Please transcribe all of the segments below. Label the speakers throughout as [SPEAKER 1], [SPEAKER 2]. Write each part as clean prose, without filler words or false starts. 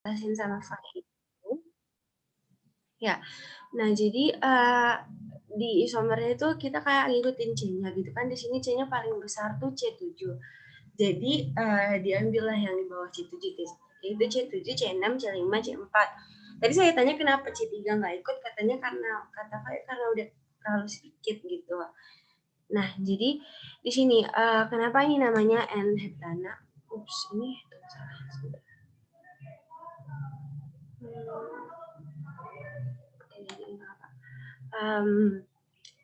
[SPEAKER 1] jelasin sama Fai itu, ya. Nah, jadi di isomernya itu kita kayak ngikutin C-nya gitu kan. Di sini C-nya paling besar tuh C7. Jadi diambillah yang di bawah C7 itu C7, C6, C5, C4. Tadi saya tanya kenapa C3 nggak ikut, katanya kata Fai karena udah terlalu sedikit gitu. Nah, jadi di sini kenapa ini namanya N-heptana? Ups, ini salah.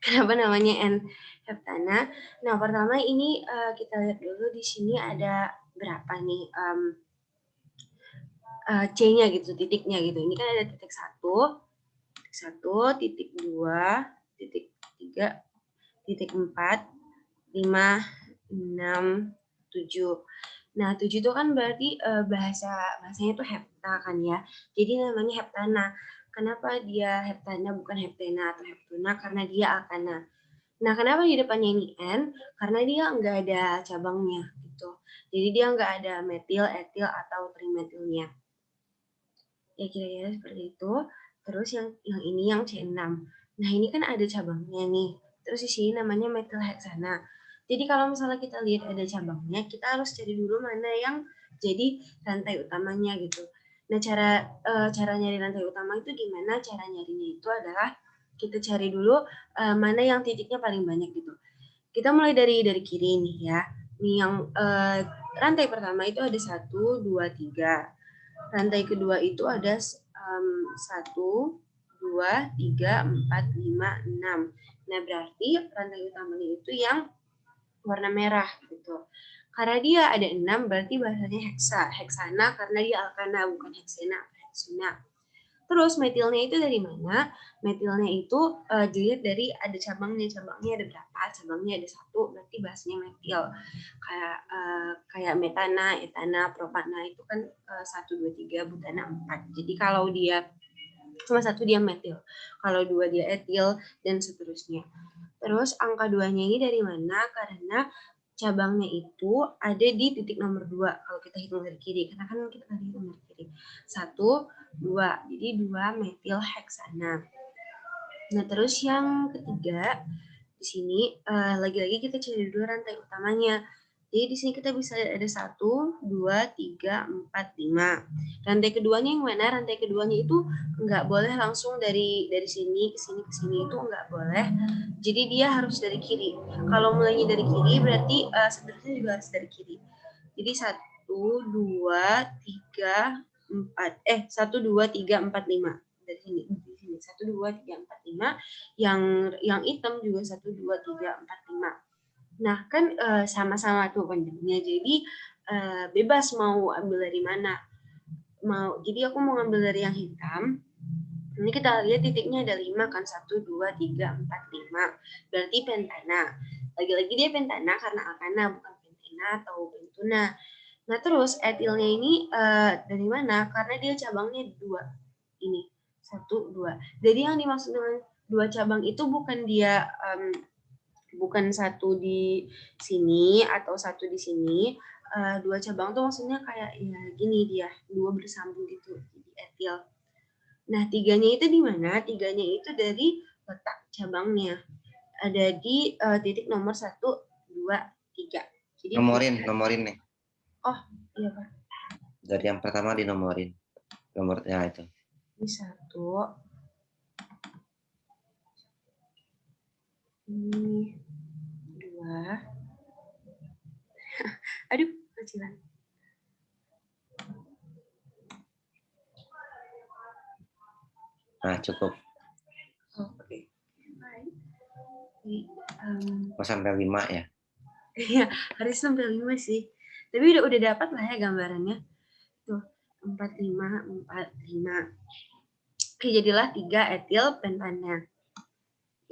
[SPEAKER 1] Kenapa namanya N-heptana? Nah, pertama ini kita lihat dulu di sini ada berapa nih C-nya gitu, titiknya gitu. Ini kan ada titik 1, titik 2, titik 3, titik 4, 5, 6, 7. Nah, 7 itu kan berarti bahasanya itu hepta kan ya. Jadi namanya heptana. Kenapa dia heptana bukan heptena atau heptuna? Karena dia alkana. Nah, kenapa di depannya ini N? Karena dia nggak ada cabangnya gitu. Jadi dia nggak ada metil, etil, atau trimetilnya. Ya kira-kira seperti itu. Terus yang ini yang C6. Nah, ini kan ada cabangnya nih. Terus di sini namanya metilheksana. Jadi kalau misalnya kita lihat ada cabangnya, kita harus cari dulu mana yang jadi rantai utamanya gitu. Nah, cara nyari rantai utama itu gimana? Cara nyarinya itu adalah kita cari dulu mana yang titiknya paling banyak gitu. Kita mulai dari kiri nih ya. Nih yang rantai pertama itu ada 1, 2, 3. Rantai kedua itu ada 1, 2, 3, 4, 5, 6. Nah, berarti rantai utamanya itu yang warna merah gitu. Karena dia ada 6, berarti bahasanya heksana karena dia alkana bukan heksena atau heksuna. Terus metilnya itu dari mana? Metilnya itu dilihat dari ada cabangnya ada berapa? Cabangnya ada 1, berarti bahasanya metil. Kayak metana, etana, propana itu kan 1, 2, 3, butana 4. Jadi kalau dia cuma 1 dia metil, kalau 2 dia etil dan seterusnya. Terus angka 2-nya ini dari mana? Karena cabangnya itu ada di titik nomor 2 kalau kita hitung dari kiri, karena kan kita tadi hitung dari kiri. 1, 2, jadi 2 metil heksana. Nah, terus yang ketiga di sini lagi-lagi kita cari dulu rantai utamanya. Jadi di sini kita bisa lihat ada 1, 2, 3, 4, 5. Rantai keduanya yang mana? Rantai keduanya itu nggak boleh langsung dari sini ke sini ke sini, itu nggak boleh. Jadi dia harus dari kiri. Kalau mulainya dari kiri berarti seterusnya juga harus dari kiri. Jadi 1, 2, 3, 4. 1, 2, 3, 4, 5. Dari sini. 1, 2, 3, 4, 5. Yang hitam juga 1, 2, 3, 4, 5. Nah, kan sama-sama tuh panjangnya. Jadi bebas mau ambil dari mana. Jadi aku mau ngambil dari yang hitam. Ini kita lihat titiknya ada 5 kan. 1, 2, 3, 4, 5. Berarti pentana. Lagi-lagi dia pentana karena alkana, bukan pentena atau pentuna. Nah, terus etilnya ini dari mana? Karena dia cabangnya 2. Ini 1, 2. Jadi yang dimaksud dengan 2 cabang itu bukan dia bukan 1 di sini atau 1 di sini. 2 cabang tuh maksudnya kayak ya gini dia, 2 bersambung gitu. Jadi etil. Nah, 3-nya itu di mana? 3-nya itu dari letak cabangnya. Ada di titik nomor 1, 2, 3. Jadi
[SPEAKER 2] nomorin nih.
[SPEAKER 1] Oh, iya Pak.
[SPEAKER 2] Dari yang pertama dinomorin. Nomornya itu.
[SPEAKER 1] Ini 1. Ini 2. Aduh, kecilan.
[SPEAKER 2] Nah, cukup.
[SPEAKER 1] Oh, oke.
[SPEAKER 2] Sampai 5 ya?
[SPEAKER 1] Iya, harus sampai 5 sih. Tapi udah dapat lah ya gambarannya. Tuh, 4, 5, 4, 5. Oke, jadilah 3 etil pentana.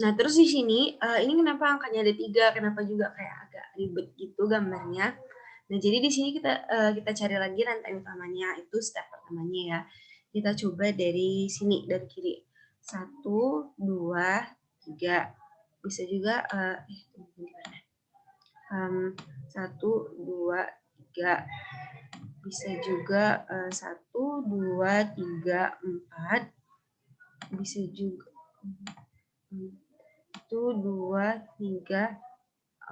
[SPEAKER 1] Nah, terus di sini, ini kenapa angkanya ada 3? Kenapa juga kayak agak ribet gitu gambarnya. Nah, jadi di sini kita cari lagi rantai utamanya, itu step pertamanya ya. Kita coba dari sini, dari kiri. 1, 2, 3. Bisa juga, 1, 2, 3. bisa juga 1, 2, 3, 4, bisa juga 1, 2, 3,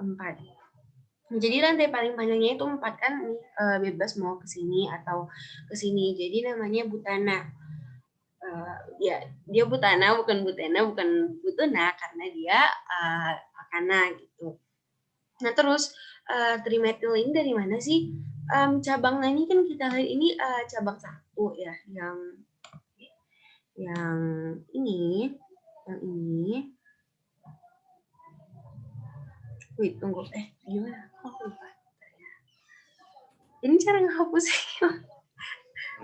[SPEAKER 1] 4. Jadi rantai paling panjangnya itu 4 kan, bebas mau ke sini atau ke sini. Jadi namanya butana. Ya, dia butana, bukan butena, bukan butuna, karena dia akana gitu. Nah terus trimetil ini dari mana sih? Cabangnya ini kan kita lihat ini cabang 1 ya, yang ini, Wait, tunggu, gimana? Aku lupa. Ini cara ngehapusnya.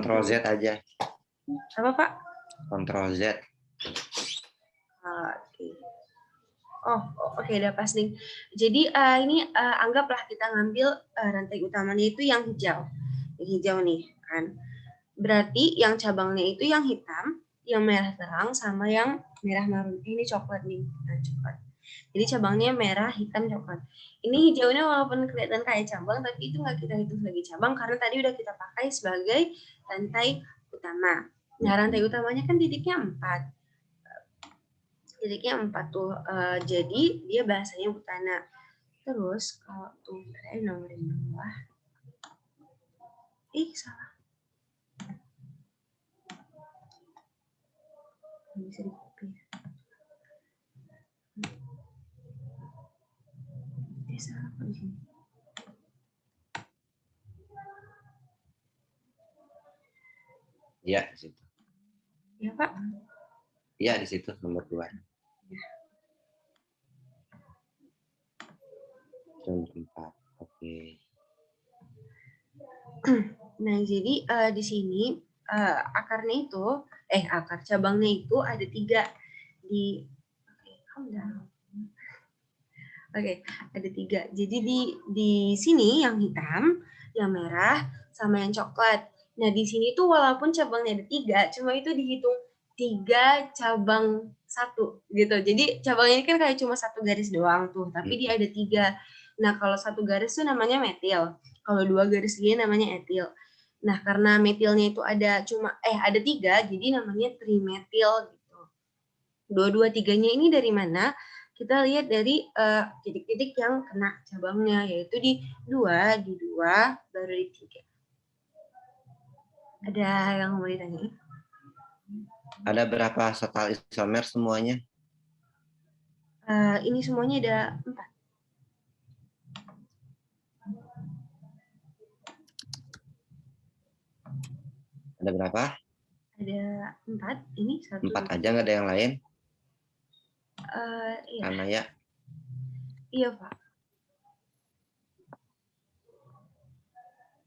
[SPEAKER 2] Ctrl Z aja.
[SPEAKER 1] Apa, Pak?
[SPEAKER 2] Ctrl Z.
[SPEAKER 1] Oke. Oke, udah pas nih. Jadi ini anggaplah kita ngambil rantai utamanya itu yang hijau. Yang hijau nih, kan. Berarti yang cabangnya itu yang hitam, yang merah terang, sama yang merah marun. Ini coklat nih. Nah, coklat. Jadi cabangnya merah, hitam, coklat. Ini hijaunya walaupun kelihatan kayak cabang, tapi itu nggak kita hitung sebagai cabang karena tadi udah kita pakai sebagai rantai utama. Nah, rantai utamanya kan titiknya 4. Titiknya 4 tuh. Jadi dia bahasanya butana. Terus kalau tuh nomor yang bawah. Salah. Bisa dikopi. Salah apa di sini?
[SPEAKER 2] Iya, di situ.
[SPEAKER 1] Ya, Pak.
[SPEAKER 2] Iya, di situ nomor 2. Nomor 4. Oke. Nah, jadi di sini akarnya itu, akar cabangnya itu ada 3 di. Oke, ada 3. Jadi di sini yang hitam, yang merah, sama yang coklat. Nah, di sini tuh walaupun cabangnya ada 3, cuma itu dihitung 3 cabang 1 gitu. Jadi cabangnya kan kayak cuma 1 garis doang tuh, tapi dia ada 3. Nah, kalau 1 garis tuh namanya metil. Kalau 2 garis dia namanya etil. Nah, karena metilnya itu ada 3, jadi namanya trimetil gitu. 2-2-3-nya ini dari mana? Kita lihat dari titik-titik yang kena cabangnya, yaitu di 2, baru di 3. Ada yang mau ditanya? Ada berapa total isomer semuanya?
[SPEAKER 1] Ini semuanya ada 4.
[SPEAKER 2] Ada berapa?
[SPEAKER 1] Ada 4. Ini 1.
[SPEAKER 2] 4 aja, nggak ada yang lain?
[SPEAKER 1] Iya.
[SPEAKER 2] Karena ya.
[SPEAKER 1] Iya, Pak.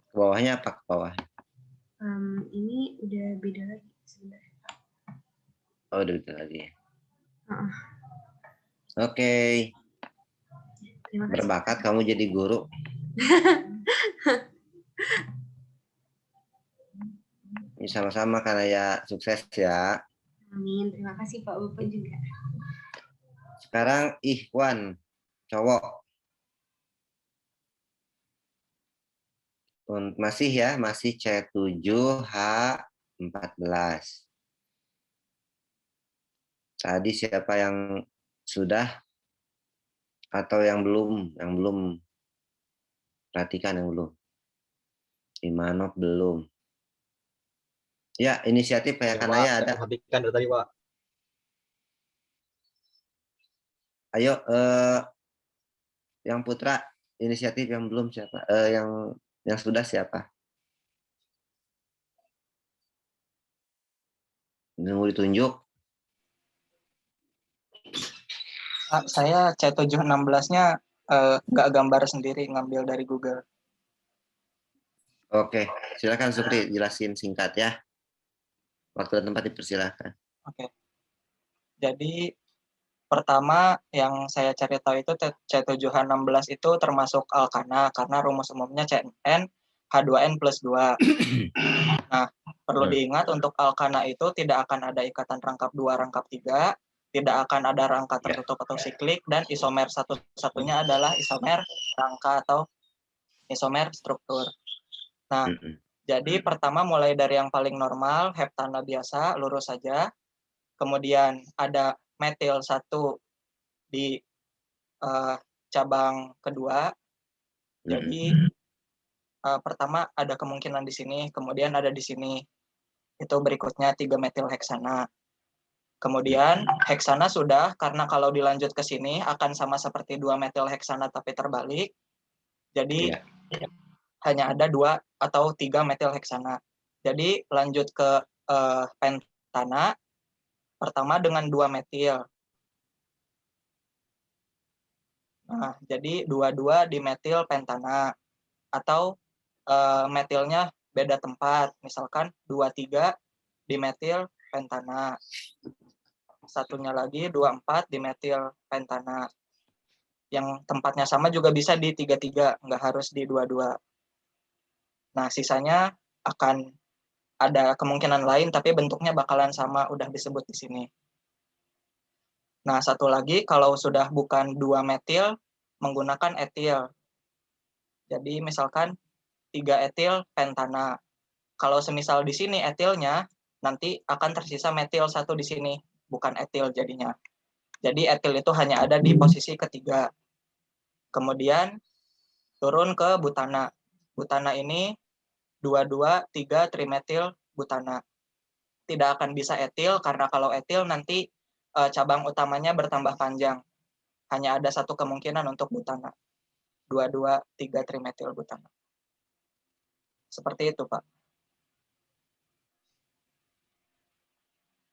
[SPEAKER 2] Ke bawahnya apa ke bawah?
[SPEAKER 1] Ini udah beda lagi sebenarnya.
[SPEAKER 2] Oh, udah beda lagi.
[SPEAKER 1] Uh-uh.
[SPEAKER 2] Oke. Berbakat kamu jadi guru. Ini sama-sama karena ya, sukses ya.
[SPEAKER 1] Amin. Terima kasih Pak Bapak juga.
[SPEAKER 2] Sekarang Ikhwan, cowok. Masih ya, masih C7H14. Tadi siapa yang sudah atau yang belum? Yang belum. Perhatikan yang belum. Imanov belum. Ya, inisiatif kayak Kanaya ada.
[SPEAKER 3] Perhatikan dari tadi, Pak.
[SPEAKER 2] Ayo, yang Putra, inisiatif yang belum siapa? Yang sudah siapa? Nunggu ditunjuk.
[SPEAKER 4] Saya C716-nya nggak gambar sendiri, ngambil dari Google.
[SPEAKER 2] Oke, silakan Supri, jelasin singkat ya. Waktu dan tempat dipersilakan.
[SPEAKER 4] Oke. Jadi pertama yang saya cari tahu itu C7H16 itu termasuk alkana karena rumus umumnya CN H2N plus 2. Nah, perlu diingat untuk alkana itu tidak akan ada ikatan rangkap 2, rangkap 3, tidak akan ada rangka tertutup atau siklik, dan isomer satu-satunya adalah isomer rangka atau isomer struktur. Nah, Jadi pertama mulai dari yang paling normal, heptana biasa, lurus saja. Kemudian ada metil 1 di cabang kedua. Jadi pertama ada kemungkinan di sini, kemudian ada di sini. Itu berikutnya 3 metil heksana. Kemudian heksana sudah, karena kalau dilanjut ke sini akan sama seperti 2 metil heksana tapi terbalik. Jadi hanya ada 2 atau 3 metil heksana. Jadi lanjut ke pentana, pertama dengan 2 metil. Nah, jadi 22 di metil pentana. Atau metilnya beda tempat. Misalkan 23 di metil pentana. Satunya lagi 24 di metil pentana. Yang tempatnya sama juga bisa di 33, nggak harus di 22. Nah, sisanya akan ada kemungkinan lain, tapi bentuknya bakalan sama, udah disebut di sini. Nah, satu lagi, kalau sudah bukan 2 metil, menggunakan etil. Jadi, misalkan 3 etil pentana. Kalau semisal di sini etilnya, nanti akan tersisa metil 1 di sini, bukan etil jadinya. Jadi, etil itu hanya ada di posisi ketiga. Kemudian, turun ke butana. Butana ini 22,3 trimetil butana. Tidak akan bisa etil, karena kalau etil nanti cabang utamanya bertambah panjang. Hanya ada satu kemungkinan untuk butana. 22,3 trimetil butana. Seperti itu, Pak.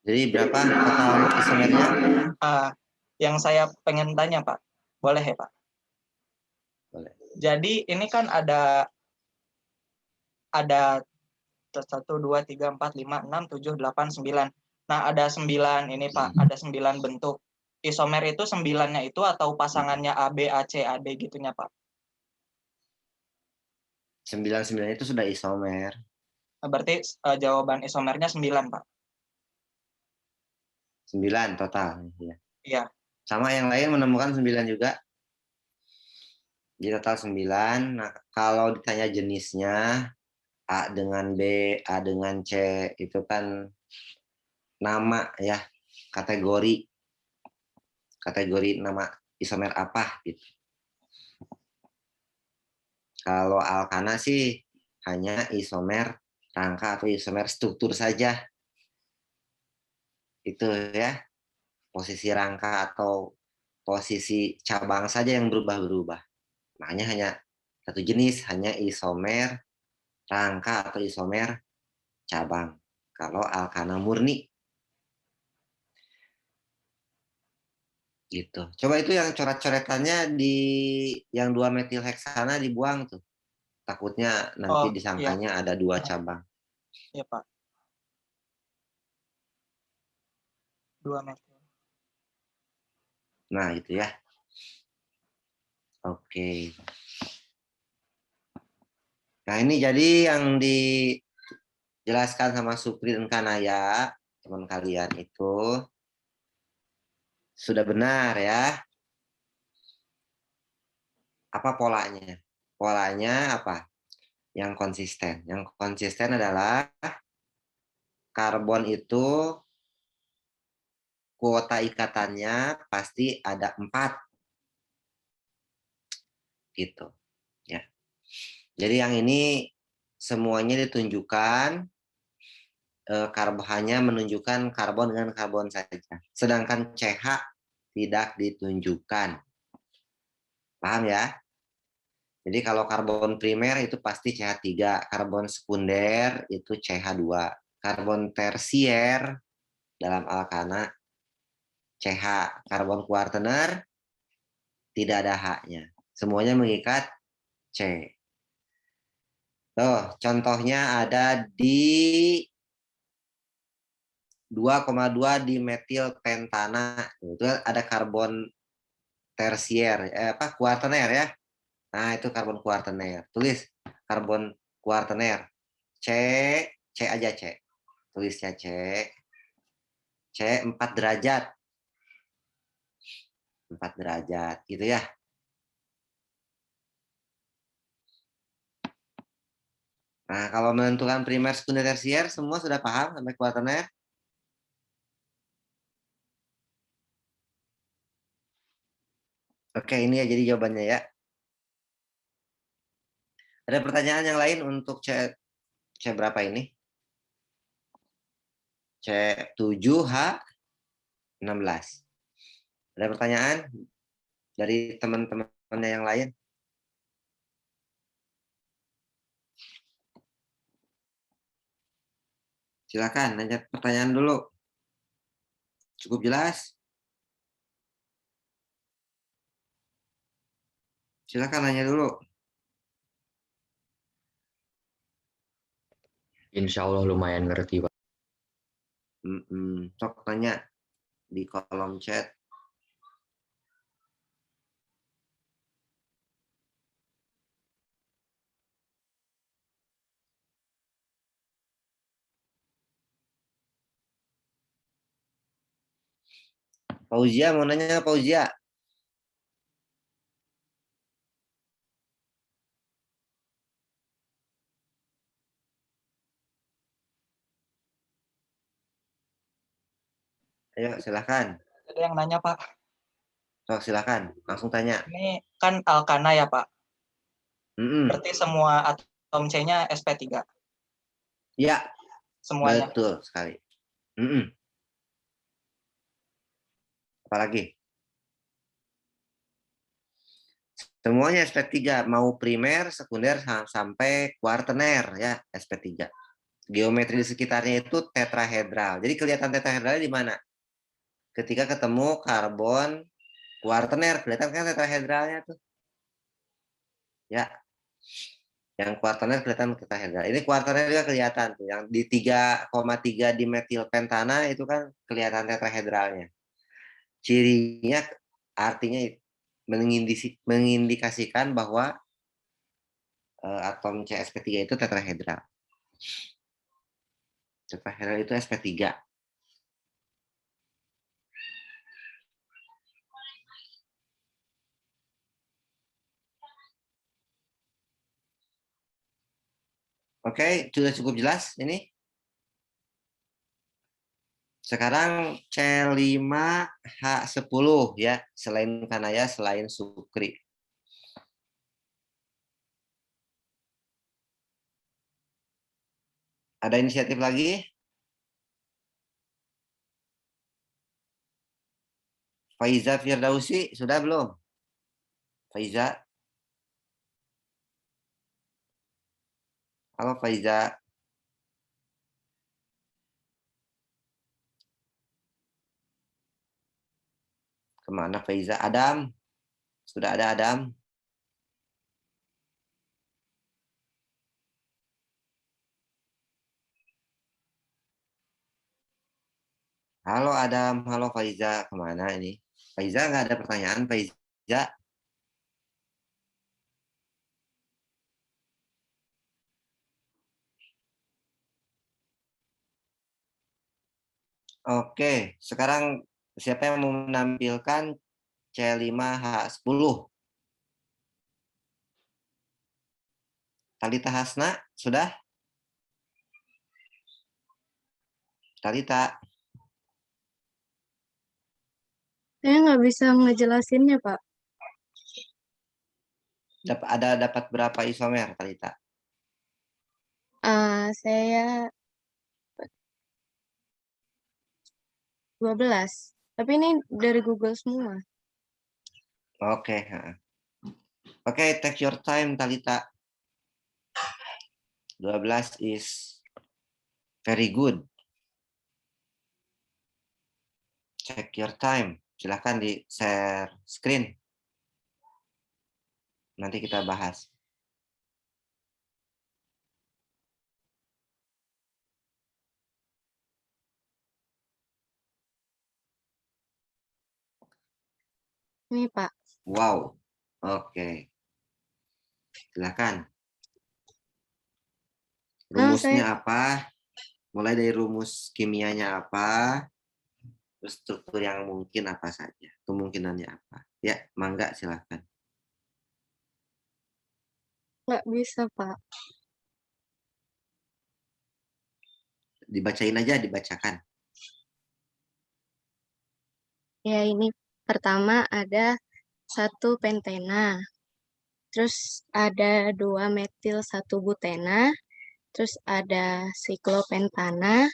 [SPEAKER 3] Jadi berapa total isomernya?
[SPEAKER 4] Yang saya pengen tanya, Pak. Boleh ya, Pak?
[SPEAKER 3] Boleh.
[SPEAKER 4] Jadi ini kan ada 1, 2, 3, 4, 5, 6, 7, 8, 9. Nah, ada 9 ini, Pak. Ada 9 bentuk. Isomer itu 9-nya itu atau pasangannya AB, AC, AD gitunya, Pak?
[SPEAKER 3] 9 itu sudah isomer.
[SPEAKER 4] Berarti jawaban isomernya 9, Pak.
[SPEAKER 3] 9 total. Ya.
[SPEAKER 4] Iya.
[SPEAKER 3] Sama yang lain menemukan 9 juga. Jadi total 9. Nah, kalau ditanya jenisnya, A dengan B, A dengan C, itu kan nama ya, kategori nama isomer apa gitu. Kalau alkana sih hanya isomer rangka atau isomer struktur saja. Itu ya, posisi rangka atau posisi cabang saja yang berubah-berubah. Makanya hanya satu jenis, hanya isomer rangka atau isomer cabang. Kalau alkana murni. Gitu. Coba itu yang coret-coretannya di yang 2 metil heksana dibuang tuh. Takutnya nanti disangkanya iya. Ada 2 cabang.
[SPEAKER 4] Iya, Pak. 2 metil.
[SPEAKER 3] Nah, itu ya. Oke. Nah, ini jadi yang dijelaskan sama Supri dan Kanaya, teman kalian itu sudah benar ya. Apa polanya? Polanya apa? Yang konsisten. Yang konsisten adalah karbon itu kuota ikatannya pasti ada 4. Gitu. Ya. Jadi yang ini semuanya ditunjukkan, hanya menunjukkan karbon dengan karbon saja. Sedangkan CH tidak ditunjukkan. Paham ya? Jadi kalau karbon primer itu pasti CH3, karbon sekunder itu CH2, karbon tersier dalam alkana CH, karbon kuartener tidak ada H-nya. Semuanya mengikat C. Tuh, contohnya ada di 2,2 dimetil pentana. Itu ada karbon tersier, kuartener ya. Nah, itu karbon kuartener. Tulis karbon kuartener. C aja C. Tulisnya C. C 4 derajat. 4 derajat, gitu ya. Nah, kalau menentukan primer, sekunder, tersier, semua sudah paham sampai kuaterner? Oke, ini ya jadi jawabannya ya. Ada pertanyaan yang lain untuk C berapa ini? C7H16. Ada pertanyaan dari teman-temannya yang lain? Silakan, nanya pertanyaan dulu. Cukup jelas? Silakan nanya dulu.
[SPEAKER 5] Insya Allah lumayan ngerti, Pak.
[SPEAKER 3] Sok tanya di kolom chat. Fauzia mau nanya, Fauzia? Ayo silakan.
[SPEAKER 4] Ada yang nanya, Pak.
[SPEAKER 3] Sok silakan, langsung tanya.
[SPEAKER 4] Ini kan alkana ya, Pak.
[SPEAKER 3] Mm-mm.
[SPEAKER 4] Berarti semua atom C-nya sp3.
[SPEAKER 3] Ya,
[SPEAKER 4] Semuanya.
[SPEAKER 3] betul sekali. Mm-mm. Apalagi? Semuanya sp3, mau primer, sekunder, sampai kuartener ya, sp3. Geometri di sekitarnya itu tetrahedral. Jadi kelihatan tetrahedralnya di mana? Ketika ketemu karbon kuartener, kelihatan kan tetrahedralnya tuh. Ya, yang kuartener kelihatan tetrahedral. Ini kuartener juga kelihatan tuh. Yang di 3,3 dimetil pentana itu kan kelihatan tetrahedralnya. Cirinya artinya mengindikasikan bahwa atom CsP3 itu tetrahedral. Tetrahedral itu sp3. Oke, sudah cukup jelas ini. Sekarang C5H10 ya, selain Kanaya, selain Sukri. Ada inisiatif lagi? Faiza Firdausi, sudah belum? Faiza? Halo Faiza. Kemana Faiza? Adam? Sudah ada Adam? Halo Adam, halo Faiza. Kemana ini? Faiza nggak ada pertanyaan, Faiza? Oke, sekarang siapa yang mau menampilkan C5H10? Talita Hasna, sudah? Talita,
[SPEAKER 2] Saya nggak bisa ngejelasinnya, Pak.
[SPEAKER 3] dapat berapa isomer, Talita?
[SPEAKER 2] Saya 12. Tapi ini dari Google semua.
[SPEAKER 3] Oke. Oke, take your time, Talita. 12 is very good. Check your time. Silahkan di share screen. Nanti kita bahas.
[SPEAKER 2] Ini, Pak.
[SPEAKER 3] Wow. Oke. Silahkan. Rumusnya apa? Mulai dari rumus kimianya apa? Terus struktur yang mungkin apa saja? Kemungkinannya apa? Ya, mangga silahkan.
[SPEAKER 2] Nggak bisa, Pak.
[SPEAKER 3] Dibacain aja, dibacakan.
[SPEAKER 2] Ya, ini pertama ada 1 pentena, terus ada 2 metil 1 butena, terus ada siklopentana,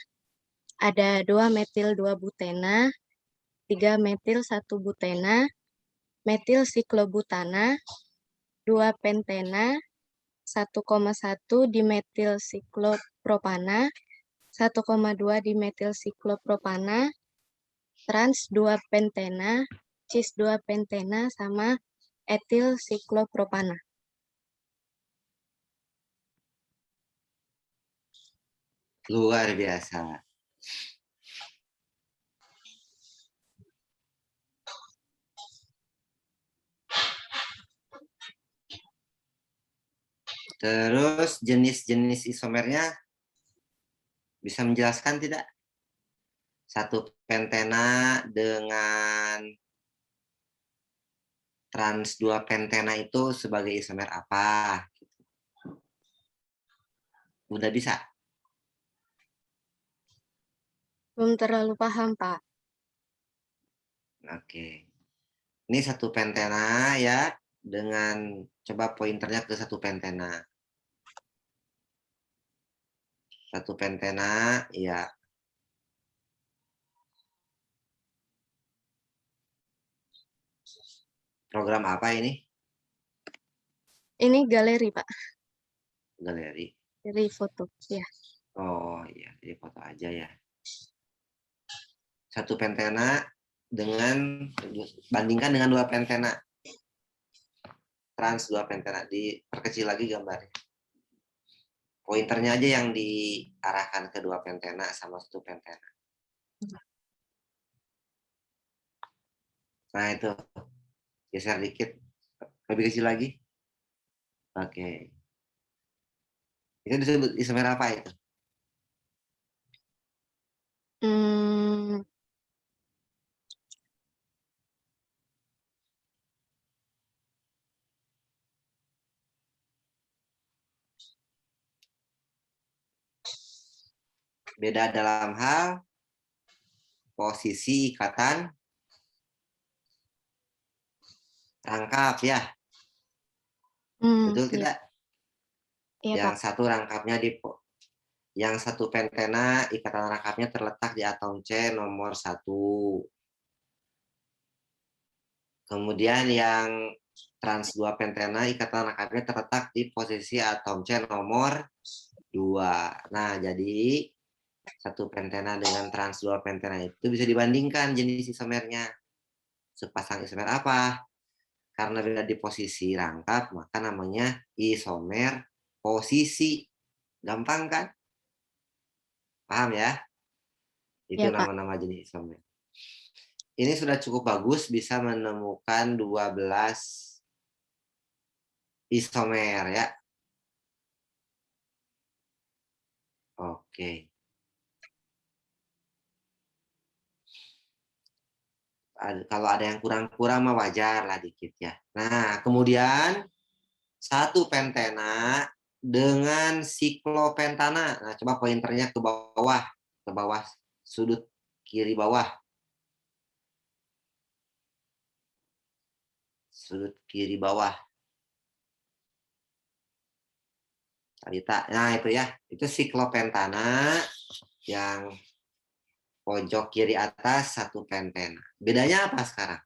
[SPEAKER 2] ada 2 metil 2 butena, 3 metil 1 butena, metil siklobutana, 2 pentena, 1,1 dimetil siklopropana, 1,2 dimetil siklopropana, trans 2 pentena, cis 2 pentena, sama etil siklopropana.
[SPEAKER 3] Luar biasa. Terus jenis-jenis isomernya bisa menjelaskan tidak? 1 pentena dengan trans 2 pentena itu sebagai isomer apa? Udah bisa?
[SPEAKER 2] Belum terlalu paham, Pak.
[SPEAKER 3] Oke. Ini 1 pentena ya, dengan coba pointernya ke 1 pentena. 1 pentena, ya. Program apa ini?
[SPEAKER 2] Ini galeri, Pak.
[SPEAKER 3] Galeri.
[SPEAKER 2] Dari foto, ya.
[SPEAKER 3] Oh iya, jadi foto aja ya. 1 pentena dengan, bandingkan dengan 2 pentena. Trans 2 pentena, diperkecil lagi gambarnya. Pointernya aja yang diarahkan ke 2 pentena sama 1 pentena. Nah itu, geser dikit, lebih kecil lagi. Oke. Itu disebut isomer apa itu?
[SPEAKER 2] Hmm,
[SPEAKER 3] Beda dalam hal posisi ikatan rangkap ya. Betul
[SPEAKER 2] iya,
[SPEAKER 3] tidak?
[SPEAKER 2] iya,
[SPEAKER 3] Yang
[SPEAKER 2] Pak.
[SPEAKER 3] satu rangkapnya yang 1 pentena ikatan rangkapnya terletak di atom C nomor 1. Kemudian yang trans 2 pentena ikatan rangkapnya terletak di posisi atom C nomor 2. Nah, jadi 1 pentena dengan trans 2 pentena itu bisa dibandingkan jenis isomernya. Sepasang isomer apa? Karena beda di posisi rangkap, maka namanya isomer posisi. Gampang kan? Paham ya? Itu
[SPEAKER 2] Ya, Pak.
[SPEAKER 3] nama-nama jenis isomer. Ini sudah cukup bagus bisa menemukan 12 isomer ya. Oke. Kalau ada yang kurang-kurang mah wajar lah dikit ya. Nah, kemudian 1 pentena dengan siklopentana. Nah, coba pointernya ke bawah sudut kiri bawah. Sudut kiri bawah. Nah, itu ya. Itu siklopentana yang pojok kiri atas 1 pentena. Bedanya apa sekarang?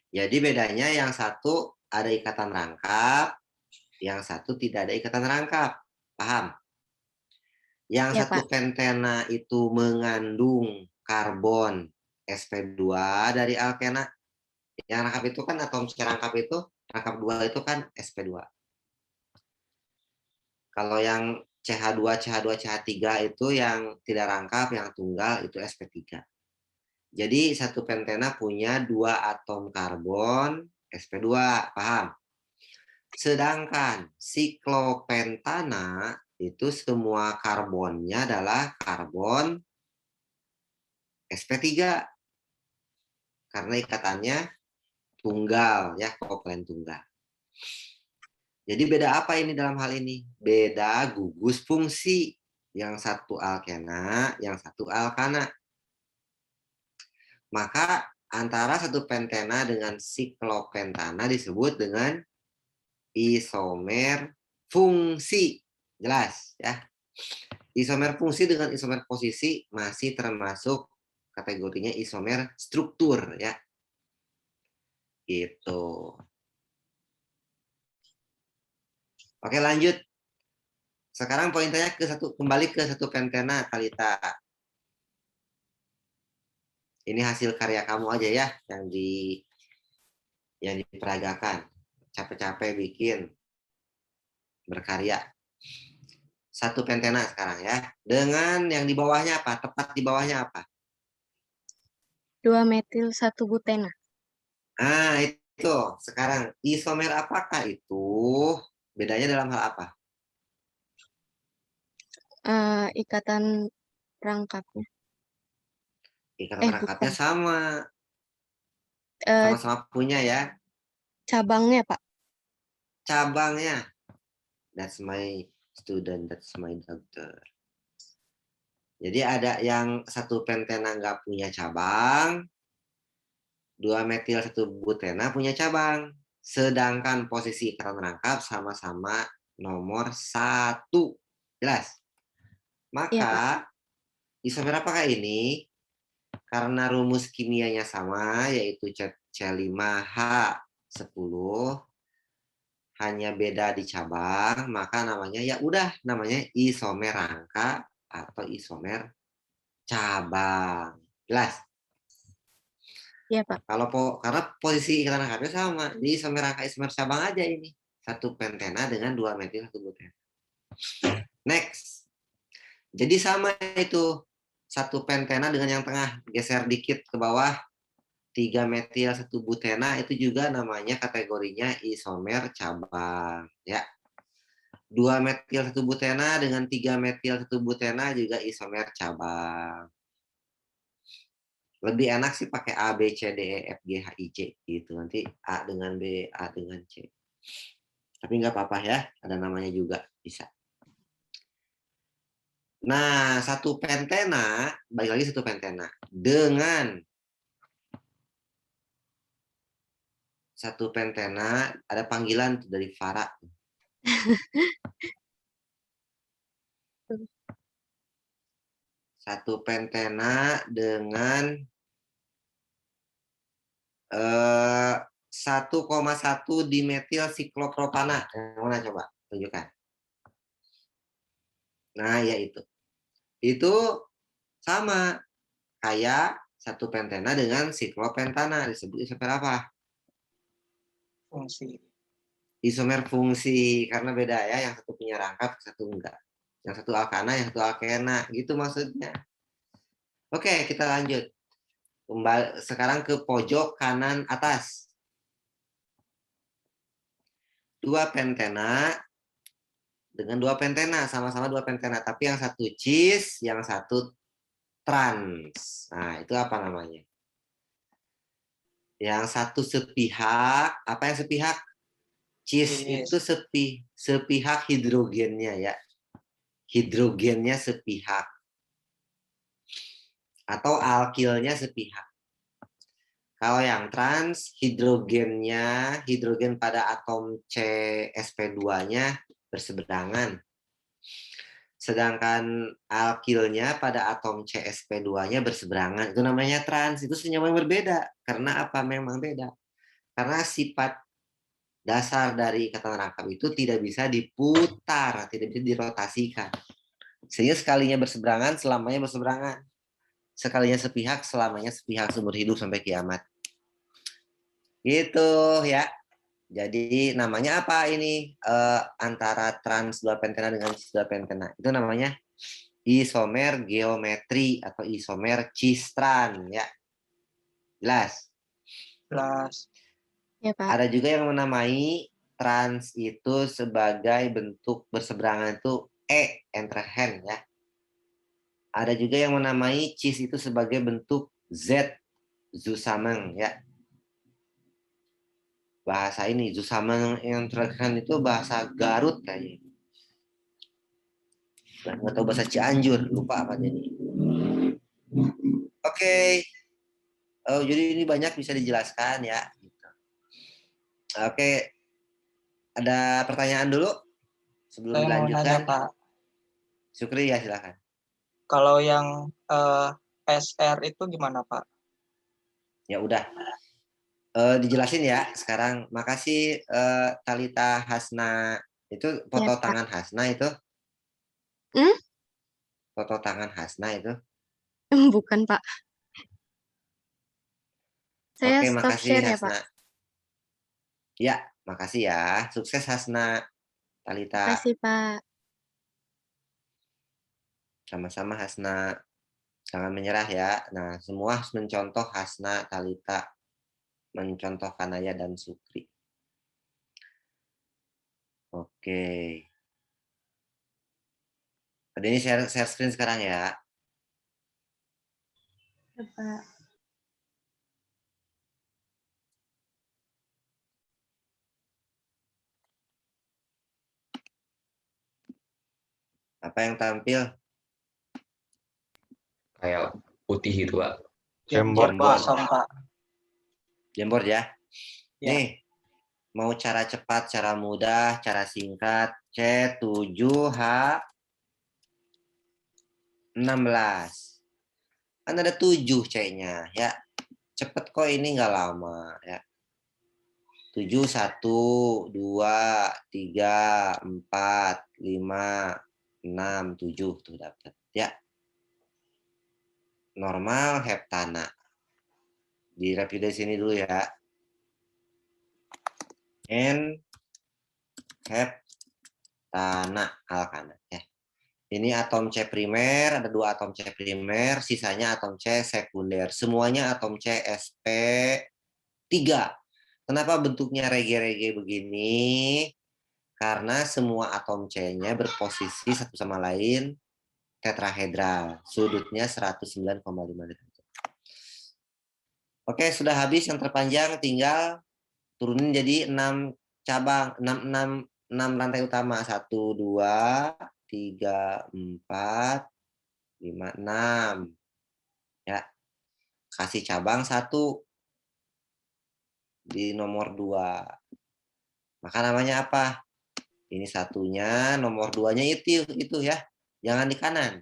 [SPEAKER 3] Jadi bedanya yang satu ada ikatan rangkap, yang satu tidak ada ikatan rangkap. Paham? Yang
[SPEAKER 2] Ya,
[SPEAKER 3] satu
[SPEAKER 2] Pak.
[SPEAKER 3] pentena itu mengandung karbon sp2 dari alkena. Yang rangkap itu kan atom C rangkap 2 itu kan sp2. Kalau yang CH2, CH2, CH3 itu yang tidak rangkap, yang tunggal itu sp3. Jadi satu pentena punya 2 atom karbon sp2, paham? Sedangkan siklopentana itu semua karbonnya adalah karbon sp3 karena ikatannya tunggal ya, kovalen tunggal. Jadi beda apa ini dalam hal ini? Beda gugus fungsi. Yang satu alkena, yang satu alkana. Maka antara satu pentena dengan siklopentana disebut dengan isomer fungsi. Jelas ya. Isomer fungsi dengan isomer posisi masih termasuk kategorinya isomer struktur ya. Gitu. Oke, lanjut. Sekarang pointernya kembali ke satu pentena, Talita. Ini hasil karya kamu aja ya yang diperagakan. Capek-capek bikin berkarya. Satu pentena sekarang ya. Dengan yang di bawahnya apa? Tepat di bawahnya apa?
[SPEAKER 2] 2-metil 1-butena.
[SPEAKER 3] Nah, itu. Sekarang isomer apakah itu? Bedanya dalam hal apa?
[SPEAKER 2] Ikatan rangkapnya.
[SPEAKER 3] Ikatan rangkapnya
[SPEAKER 2] Bukan.
[SPEAKER 3] sama. Sama-sama punya ya.
[SPEAKER 2] Cabangnya, Pak.
[SPEAKER 3] Cabangnya. That's my student, that's my doctor. Jadi ada yang satu pentena nggak punya cabang, 2-metil 1-butena punya cabang. Sedangkan posisi ikatan rangkap sama-sama nomor 1. Jelas? Maka isomer apakah ini? Karena rumus kimianya sama, yaitu C5H10, hanya beda di cabang, maka namanya ya udah namanya isomer rangka atau isomer cabang. Jelas?
[SPEAKER 2] Iya, Pak.
[SPEAKER 3] Karena posisi ikatan rangkapnya sama, jadi isomer rangka isomer cabang aja ini. Satu pentena dengan 2-metil 1-butena. Next. Jadi sama itu. Satu pentena dengan yang tengah, geser dikit ke bawah, 3-metil 1-butena itu juga namanya kategorinya isomer cabang ya. 2-metil 1-butena dengan 3-metil 1-butena juga isomer cabang. Lebih enak sih pakai A, B, C, D, E, F, G, H, I, J gitu. Nanti A dengan B, A dengan C. Tapi nggak apa-apa ya, ada namanya juga bisa. Nah, satu pentena, balik lagi satu pentena dengan satu pentena, ada panggilan dari Farah. Satu pentena dengan 1,1 dimetil siklopropana. Yang mana coba? Tunjukkan. Nah, ya itu. Itu sama kayak satu pentena dengan siklopentana. Disebut isomer apa?
[SPEAKER 4] Fungsi.
[SPEAKER 3] Isomer fungsi. Karena beda ya. Yang satu punya rangkap, satu enggak. Yang satu alkana, yang satu alkena. Gitu maksudnya. Oke, kita lanjut. Sekarang ke pojok kanan atas. 2 pentena dengan 2 pentena, sama-sama 2 pentena, tapi yang satu cis, yang satu trans. Nah, itu apa namanya? Yang satu sepihak, apa yang sepihak? Cis itu sepihak hidrogennya ya. Hidrogennya sepihak. Atau alkilnya sepihak. Kalau yang trans, hidrogen pada atom CsP2-nya berseberangan. Sedangkan alkilnya pada atom CsP2-nya berseberangan. Itu namanya trans. Itu senyawa yang berbeda. Karena apa? Memang beda. Karena sifat dasar dari ikatan rangkap itu tidak bisa diputar, tidak bisa dirotasikan. Sehingga sekalinya berseberangan, selamanya berseberangan. Sekalinya sepihak, selamanya sepihak seumur hidup sampai kiamat. Gitu ya. Jadi namanya apa ini? Antara trans 2 pentena dengan cis 2 pentena. Itu namanya isomer geometri atau isomer cistran ya. Jelas?
[SPEAKER 4] Jelas.
[SPEAKER 2] Ya, Pak.
[SPEAKER 3] Ada juga yang menamai trans itu sebagai bentuk berseberangan itu entrehan ya. Ada juga yang menamai cis itu sebagai bentuk Z zusammen ya. bahasa ini. Zusammen yang terakhir itu bahasa Garut kayaknya. Nggak tahu bahasa Cianjur, lupa apa jadi. Oke. Oh, jadi ini banyak bisa dijelaskan ya. Oke. Ada pertanyaan dulu sebelum
[SPEAKER 4] Saya mau nanya,
[SPEAKER 3] dilanjutkan?
[SPEAKER 4] Pak.
[SPEAKER 3] Syukri ya, silakan.
[SPEAKER 4] Kalau yang SR itu gimana, Pak?
[SPEAKER 3] Ya udah. Dijelasin ya sekarang. Makasih Talita Hasna. Itu foto
[SPEAKER 2] Pak.
[SPEAKER 3] tangan Hasna itu?
[SPEAKER 2] Hmm?
[SPEAKER 3] Foto tangan Hasna itu?
[SPEAKER 2] Bukan, Pak. Saya
[SPEAKER 3] Oke,
[SPEAKER 2] stop
[SPEAKER 3] makasih
[SPEAKER 2] share ya, Pak.
[SPEAKER 3] Hasna. Ya, makasih ya. Sukses Hasna, Talita.
[SPEAKER 2] Makasih, Pak.
[SPEAKER 3] Sama-sama Hasna. Jangan menyerah ya. Nah, semua harus mencontoh Hasna, Talita, mencontoh Kanaya dan Sukri. Oke. Jadi ini share screen sekarang ya.
[SPEAKER 2] Pak.
[SPEAKER 3] Apa yang tampil?
[SPEAKER 5] Kayak putih itu, Pak.
[SPEAKER 4] Jamboard kosong, Pak.
[SPEAKER 3] Jamboard ya.
[SPEAKER 4] Ya.
[SPEAKER 3] Nih, mau cara cepat, cara mudah, cara singkat. C7H16. Kan ada 7 C-nya ya. Cepet kok ini nggak lama ya. 7, 1, 2, 3, 4, 5, 6, 7 tuh dapat ya. Normal heptana. Direview dari sini dulu ya. N heptana alkana ya. Ini atom C primer, ada 2 atom C primer, sisanya atom C sekunder. Semuanya atom C sp3. Kenapa bentuknya rege-rege begini? Karena semua atom C-nya berposisi satu sama lain tetrahedral. Sudutnya 109,5 derajat. Oke, sudah habis yang terpanjang, tinggal turunin jadi 6 cabang, 6 rantai utama. 1, 2, 3, 4, 5, 6. Ya. Kasih cabang 1 di nomor 2. Maka namanya apa? Ini satunya, nomor 2-nya itu ya. Jangan di kanan.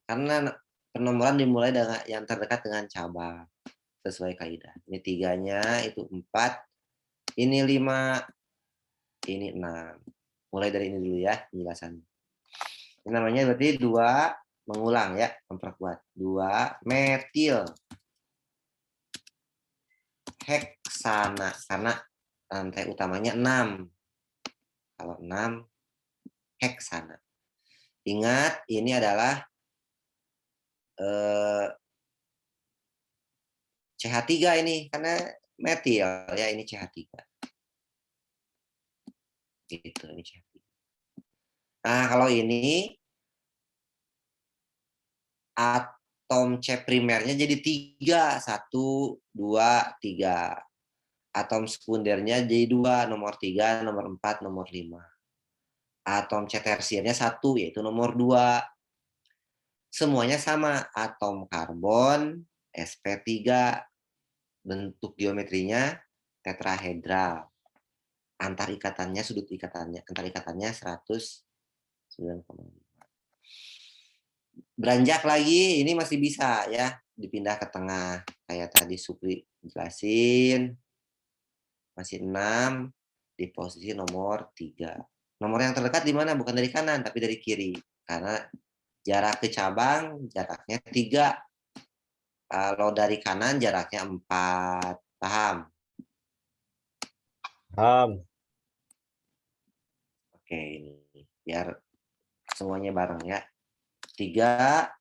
[SPEAKER 3] Karena penomoran dimulai dengan yang terdekat dengan cabang. Sesuai kaidah. Ini 3-nya, itu 4. Ini 5. Ini 6. Mulai dari ini dulu ya penjelasannya. Ini namanya berarti 2 mengulang ya, memperkuat. 2 metil heksana karena rantai utamanya 6. Kalau 6 heksana. Ingat ini adalah CH3 ini karena metil ya, ini CH3. Gitu, ini CH3. Nah, kalau ini atom C primernya jadi 3, 1, 2, 3. Atom sekundernya jadi 2, nomor 3, nomor 4, nomor 5. Atom C tersiernya 1, yaitu nomor 2. Semuanya sama, atom karbon sp3. Bentuk geometrinya tetrahedral. Antar ikatannya, sudut ikatannya, antar ikatannya 109,5. Beranjak lagi, ini masih bisa ya, dipindah ke tengah. Kayak tadi Supri jelasin, masih 6 di posisi nomor 3. Nomor yang terdekat di mana? Bukan dari kanan, tapi dari kiri. Karena jarak ke cabang, jaraknya 3. Kalau dari kanan, jaraknya 4. Paham?
[SPEAKER 6] Paham.
[SPEAKER 3] Oke, ini biar semuanya bareng ya. 3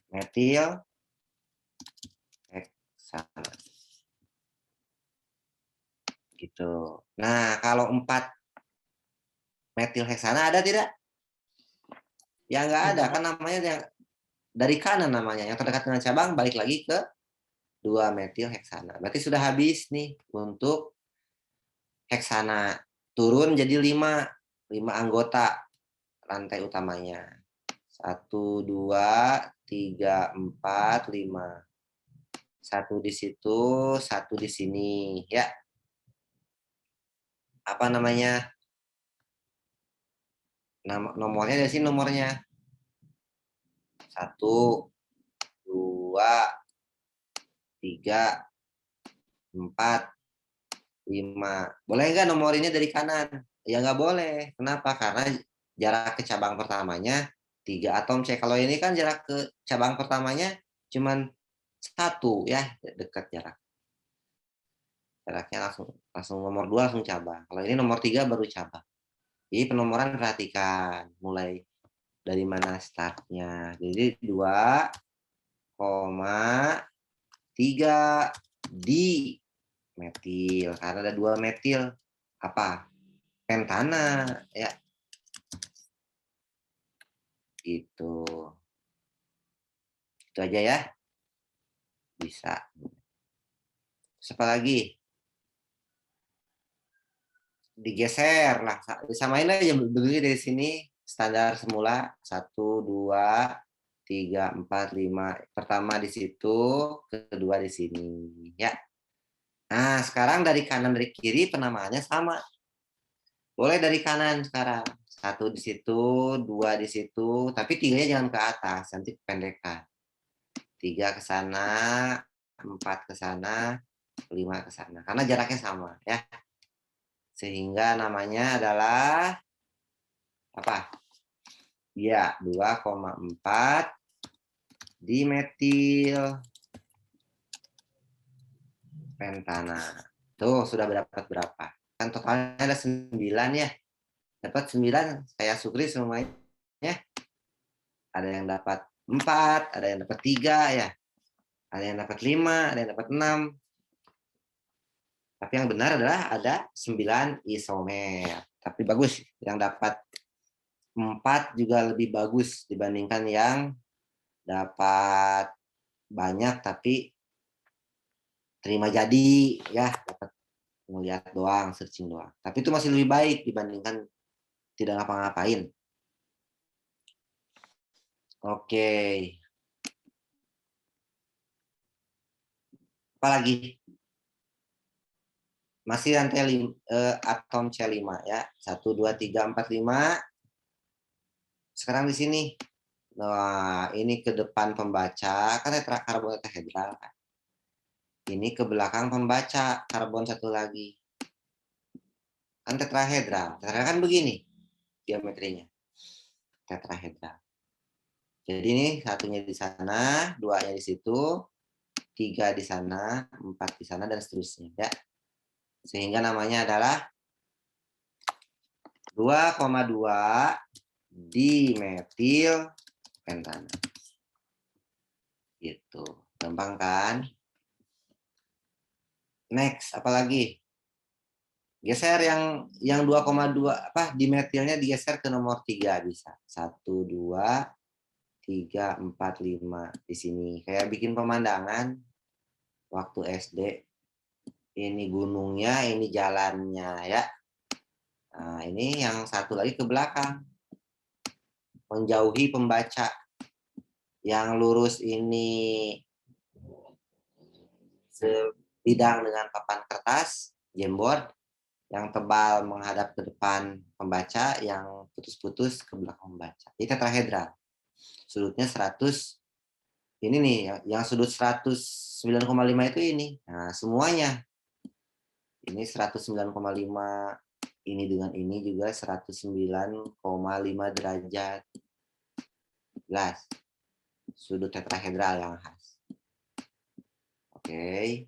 [SPEAKER 3] metil heksana. Gitu. Nah, kalau 4 metil heksana ada tidak? Ya enggak ada, kan namanya yang dari kanan namanya. Yang terdekat dengan cabang balik lagi ke 2 metil heksana. Berarti sudah habis nih untuk heksana. Turun jadi 5 anggota rantai utamanya. 1, 2, 3, 4, 5. 1 di situ, 1 di sini, ya. Apa namanya? Nomornya dari sini nomornya. 1, 2, 3, 4, 5. Boleh nggak nomorinnya dari kanan? Ya nggak boleh. Kenapa? Karena jarak ke cabang pertamanya 3 atom C. Kalau ini kan jarak ke cabang pertamanya cuman 1 ya, dekat jarak. Jaraknya langsung nomor 2 langsung cabang. Kalau ini nomor 3 baru cabang. Jadi penomoran perhatikan mulai dari mana startnya. Jadi 2,3 di metil. Karena ada 2 metil. Apa? Pentana. Ya. Gitu. Itu aja ya. Bisa. Siapa lagi? Digeser lah. Disamain aja berdiri dari sini. Standar semula. 1, 2, 3, 4, 5. Pertama di situ. Kedua di sini. Ya. Nah, sekarang dari kanan dari kiri penamaannya sama. Boleh dari kanan sekarang. 1 di situ, 2 di situ. Tapi 3-nya jangan ke atas. Nanti pendekan. 3 ke sana, 4 ke sana, 5 ke sana. Karena jaraknya sama ya. Sehingga namanya adalah apa? Ya, 2,4 dimetil pentana. Tuh, sudah dapat berapa? Kan totalnya ada 9 ya. Dapat 9, saya syukuri semuanya. Ada yang dapat 4, ada yang dapat 3 ya. Ada yang dapat 5, ada yang dapat 6. Tapi yang benar adalah ada 9 isomer. Tapi bagus, yang dapat 4 juga lebih bagus dibandingkan yang dapat banyak tapi terima jadi ya, dapat melihat doang, searching doang. Tapi itu masih lebih baik dibandingkan tidak ngapa-ngapain. Oke. Apalagi? Masih rantai atom C5 ya. 1, 2, 3, 4, 5. Sekarang di sini. Nah, ini ke depan pembaca, kan karbon tetrahedral. Ini ke belakang pembaca, karbon satu lagi. Kan tetrahedral. Tetrahedral kan begini geometrinya. Tetrahedral. Jadi ini satunya di sana, 2-nya di situ, 3 di sana, 4 di sana, dan seterusnya. Ya. Sehingga namanya adalah 2,2 dimetil pentana. Gitu. Gampang kan? Next, apalagi? Geser yang 2,2 apa dimetilnya digeser ke nomor 3 bisa. 1, 2, 3, 4, 5 di sini. Kayak bikin pemandangan waktu SD. Ini gunungnya, ini jalannya ya. Nah, ini yang satu lagi ke belakang. Menjauhi pembaca. Yang lurus ini sebidang dengan papan kertas, jamboard. Yang tebal menghadap ke depan pembaca, yang putus-putus ke belakang pembaca. Ini tetrahedral. Sudutnya 100. Ini nih, yang sudut 109,5 itu ini. Nah, semuanya. Ini 109,5. Ini dengan ini juga 109,5 derajat. Jelas. Sudut tetrahedral yang khas. Oke.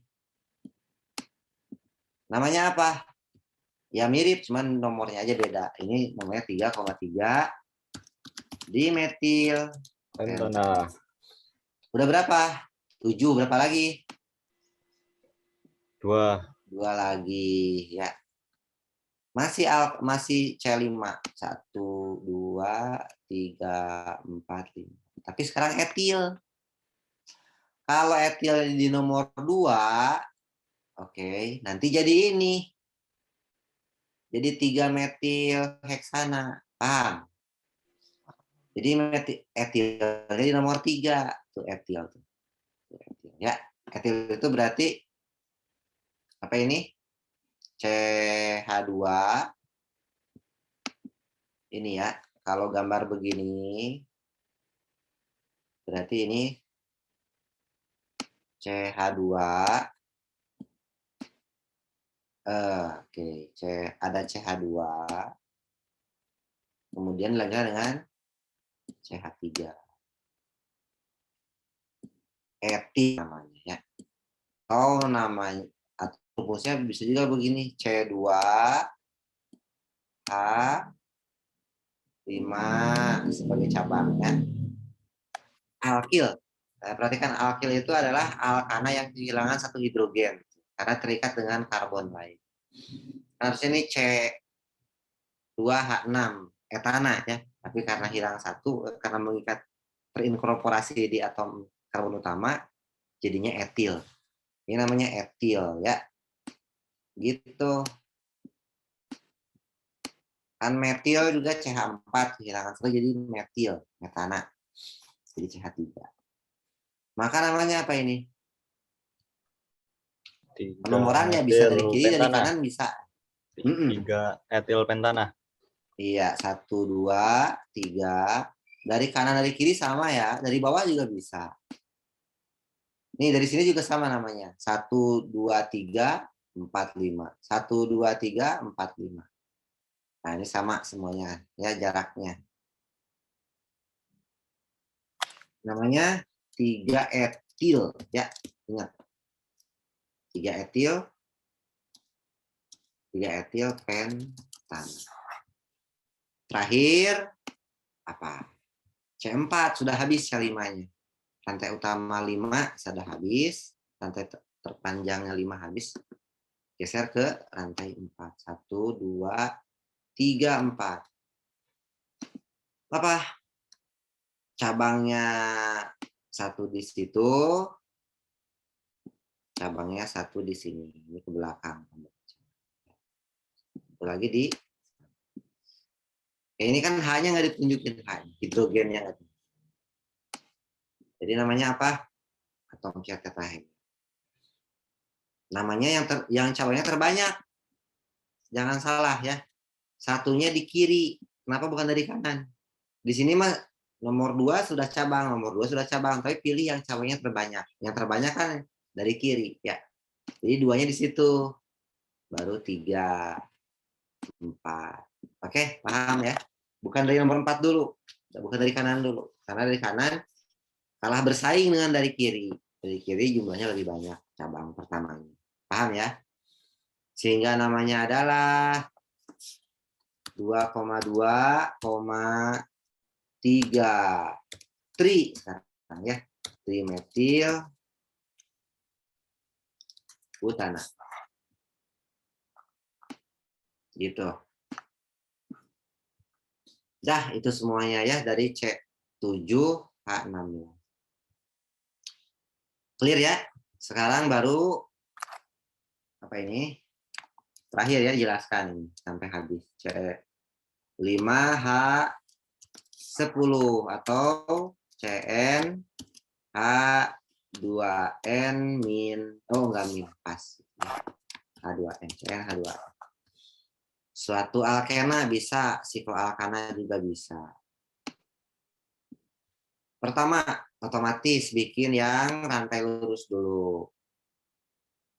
[SPEAKER 3] Namanya apa? Ya mirip, cuman nomornya aja beda. Ini nomornya 3,3 dimetil
[SPEAKER 5] pentana.
[SPEAKER 3] Udah berapa? 7, berapa lagi?
[SPEAKER 5] 2.
[SPEAKER 3] 2 lagi ya. Masih C5. 1, 2, 3, 4, 5. Tapi sekarang etil. Kalau etil di nomor 2, oke, nanti jadi ini. Jadi 3 metil heksana. Paham? Jadi etil jadi nomor 3 tuh etil tuh. Ya, etil itu berarti apa ini? CH2 ini ya. Kalau gambar begini berarti ini CH2 oke, ada CH2 kemudian lagi dengan CH3 etil namanya ya. Oh namanya atau rumusnya bisa juga begini C2H5 sebagai cabang ya. Alkil. Perhatikan alkil itu adalah alkana yang kehilangan satu hidrogen karena terikat dengan karbon lain. Harusnya ini C2H6 etana ya, tapi karena hilang satu karena mengikat terinkorporasi di atom karbon utama jadinya etil. Ini namanya etil ya. Gitu. Kan metil juga CH4 kehilangan satu jadi metil, metana. Jadi CH3. Maka namanya apa ini? Penomorannya bisa dari kiri, dari kanan bisa.
[SPEAKER 6] 3 etil pentana.
[SPEAKER 3] Iya, 1, 2, 3. Dari kanan, dari kiri sama ya. Dari bawah juga bisa. Nih, dari sini juga sama namanya. 1, 2, 3, 4, 5. 1, 2, 3, 4, 5. Nah, ini sama semuanya. Ya, jaraknya. Namanya 3 etil. Ya, ingat. 3 etil. 3 etil pentana. Terakhir, apa? C4 sudah habis C5-nya. Rantai utama 5 sudah habis. Rantai terpanjangnya 5 habis. Geser ke rantai 4. 1, 2, 3, 4. Apa? Cabangnya 1 di situ. Cabangnya 1 di sini. Ini ke belakang. Satu lagi di ini kan hanya nggak ditunjukin hidrogennya. Jadi namanya apa? Atom tetrahedral. Namanya yang cabangnya terbanyak. Jangan salah ya. Satunya di kiri. Kenapa bukan dari kanan? Di sini mah nomor 2 sudah cabang, nomor 2 sudah cabang, tapi pilih yang cabangnya terbanyak. Yang terbanyak kan dari kiri ya. Jadi 2-nya di situ. Baru 3, 4. Oke, paham ya? Bukan dari nomor 4 dulu. Bukan dari kanan dulu. Karena dari kanan kalah bersaing dengan dari kiri. Dari kiri jumlahnya lebih banyak cabang pertamanya. Paham ya? Sehingga namanya adalah 2,2,3 tri sekarang ya. Trimetil butana. Gitu. Dah, itu semuanya ya dari C7H6. Clear ya? Sekarang baru apa ini? Terakhir ya, jelaskan ini sampai habis. C5H10 atau CnH2n min. Oh, enggak min, pas. H2n, CnH2n. Suatu alkena bisa, sikloalkana juga bisa. Pertama, otomatis bikin yang rantai lurus dulu.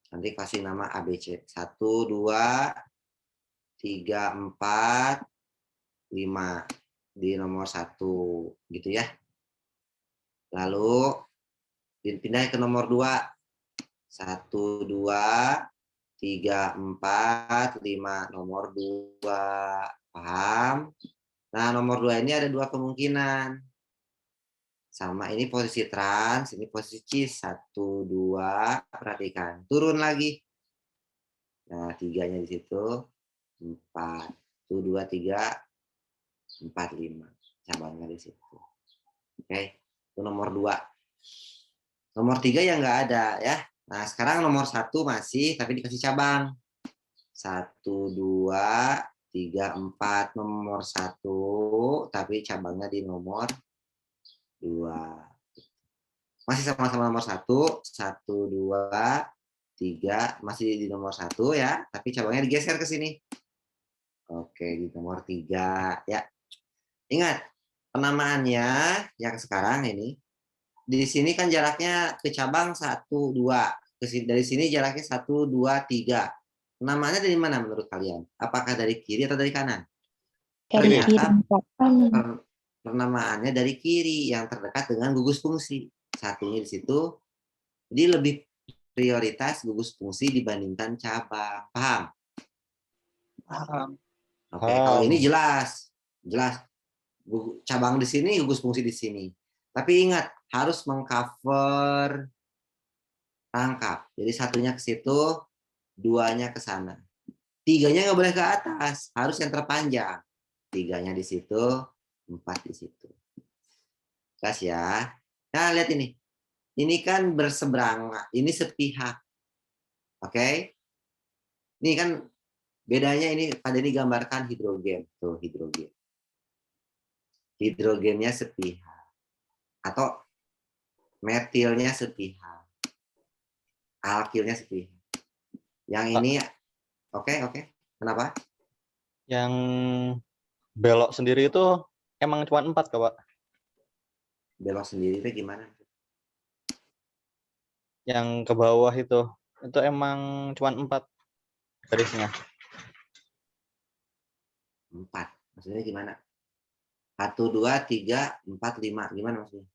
[SPEAKER 3] Nanti kasih nama ABC. 1, 2, 3, 4, 5. Di nomor 1. Gitu ya. Lalu, pindah ke nomor 2. 1, 2, 3, 4, 5. Nomor 2. Paham? Nah, nomor 2 ini ada 2 kemungkinan. Sama ini posisi trans, ini posisi cis. 1, 2, perhatikan. Turun lagi. Nah, 3-nya di situ. 4. 1, 2, 3, 4, 5. Cabangnya di situ. Oke, itu nomor 2. Nomor 3 yang nggak ada ya. Nah, sekarang nomor 1 masih, tapi dikasih cabang. 1, 2, 3, 4. Nomor 1, tapi cabangnya di nomor 2. Masih sama-sama nomor 1, 1, 2, 3. Masih di nomor 1 ya, tapi cabangnya digeser ke sini. Oke, di nomor 3 ya. Ingat, penamaannya yang sekarang ini, di sini kan jaraknya ke cabang 1, 2. Dari sini jaraknya 1, 2, 3. Namanya dari mana menurut kalian? Apakah dari kiri atau dari kanan?
[SPEAKER 7] Dari kiri
[SPEAKER 3] Ternyata
[SPEAKER 7] kanan.
[SPEAKER 3] penamaannya dari kiri yang terdekat dengan gugus fungsi. Satunya di situ. Jadi lebih prioritas gugus fungsi dibandingkan cabang. Paham?
[SPEAKER 4] Paham.
[SPEAKER 3] Oke, kalau ini jelas. Jelas. Cabang di sini, gugus fungsi di sini. Tapi ingat, harus mengcover rangkap. Jadi satunya ke situ, 2-nya ke sana. 3-nya nggak boleh ke atas, harus yang terpanjang. 3-nya di situ, 4 di situ. Jelas ya. Nah, lihat ini. Ini kan berseberangan, ini sepihak. Oke? Ini kan bedanya ini pada ini gambarkan hidrogen. Tuh, hidrogen. Hidrogennya sepihak. Atau metilnya sepihak. Alkilnya sepihak. Yang ini, oke. Kenapa?
[SPEAKER 6] Yang belok sendiri itu emang cuma 4, Kak, Pak?
[SPEAKER 3] Belok sendiri itu gimana?
[SPEAKER 6] Yang ke bawah itu emang cuma 4 garisnya.
[SPEAKER 3] 4. Maksudnya gimana? 1, 2, 3, 4, 5. Gimana maksudnya?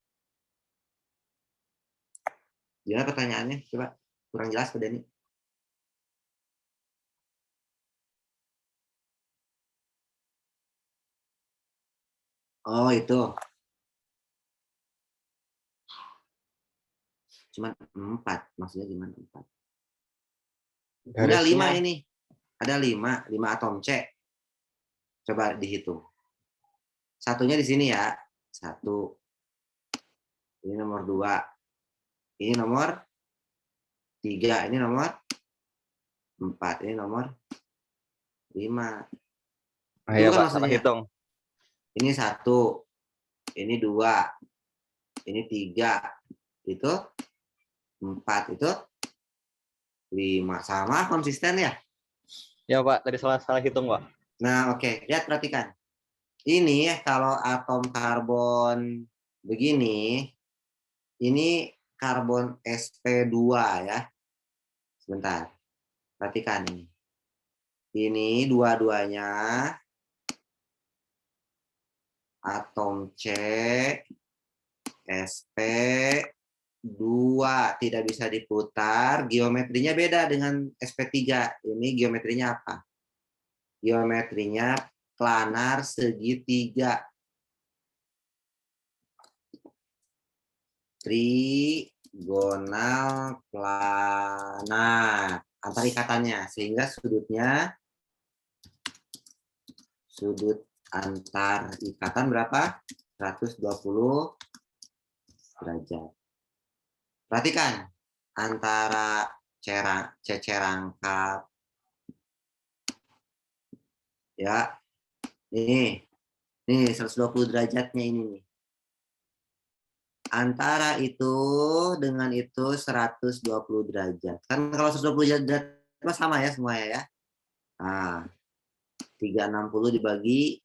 [SPEAKER 3] Gimana pertanyaannya? Coba kurang jelas pada ini. Oh, itu. Cuma 4. Maksudnya gimana 4? Ada 5 ini. Ada 5 atom C. Coba dihitung. Satunya di sini ya. 1. Ini nomor 2. Ini nomor 3. Ini nomor 4. Ini nomor 5.
[SPEAKER 6] Itu
[SPEAKER 3] kan
[SPEAKER 6] Pak,
[SPEAKER 3] maksudnya.
[SPEAKER 6] hitung.
[SPEAKER 3] Ini 1. Ini 2. Ini 3. Itu 4. Itu 5. Sama konsisten ya?
[SPEAKER 6] Ya Pak, tadi salah hitung Pak.
[SPEAKER 3] Nah, oke. Lihat, perhatikan. Ini kalau atom karbon begini, ini karbon sp2 ya. Sebentar. Perhatikan ini. Ini dua-duanya atom C, sp2 tidak bisa diputar. Geometrinya beda dengan sp3. Ini geometrinya apa? Geometrinya planar segitiga. Trigonal planar. Antar ikatannya. Sehingga sudut antar ikatan berapa? 120 derajat. Perhatikan. Antara cecerangkap. Ya. Nih 120 derajatnya ini nih. Antara itu dengan itu 120 derajat. Kan kalau 120 derajat sama ya semuanya ya. Nah, 360 dibagi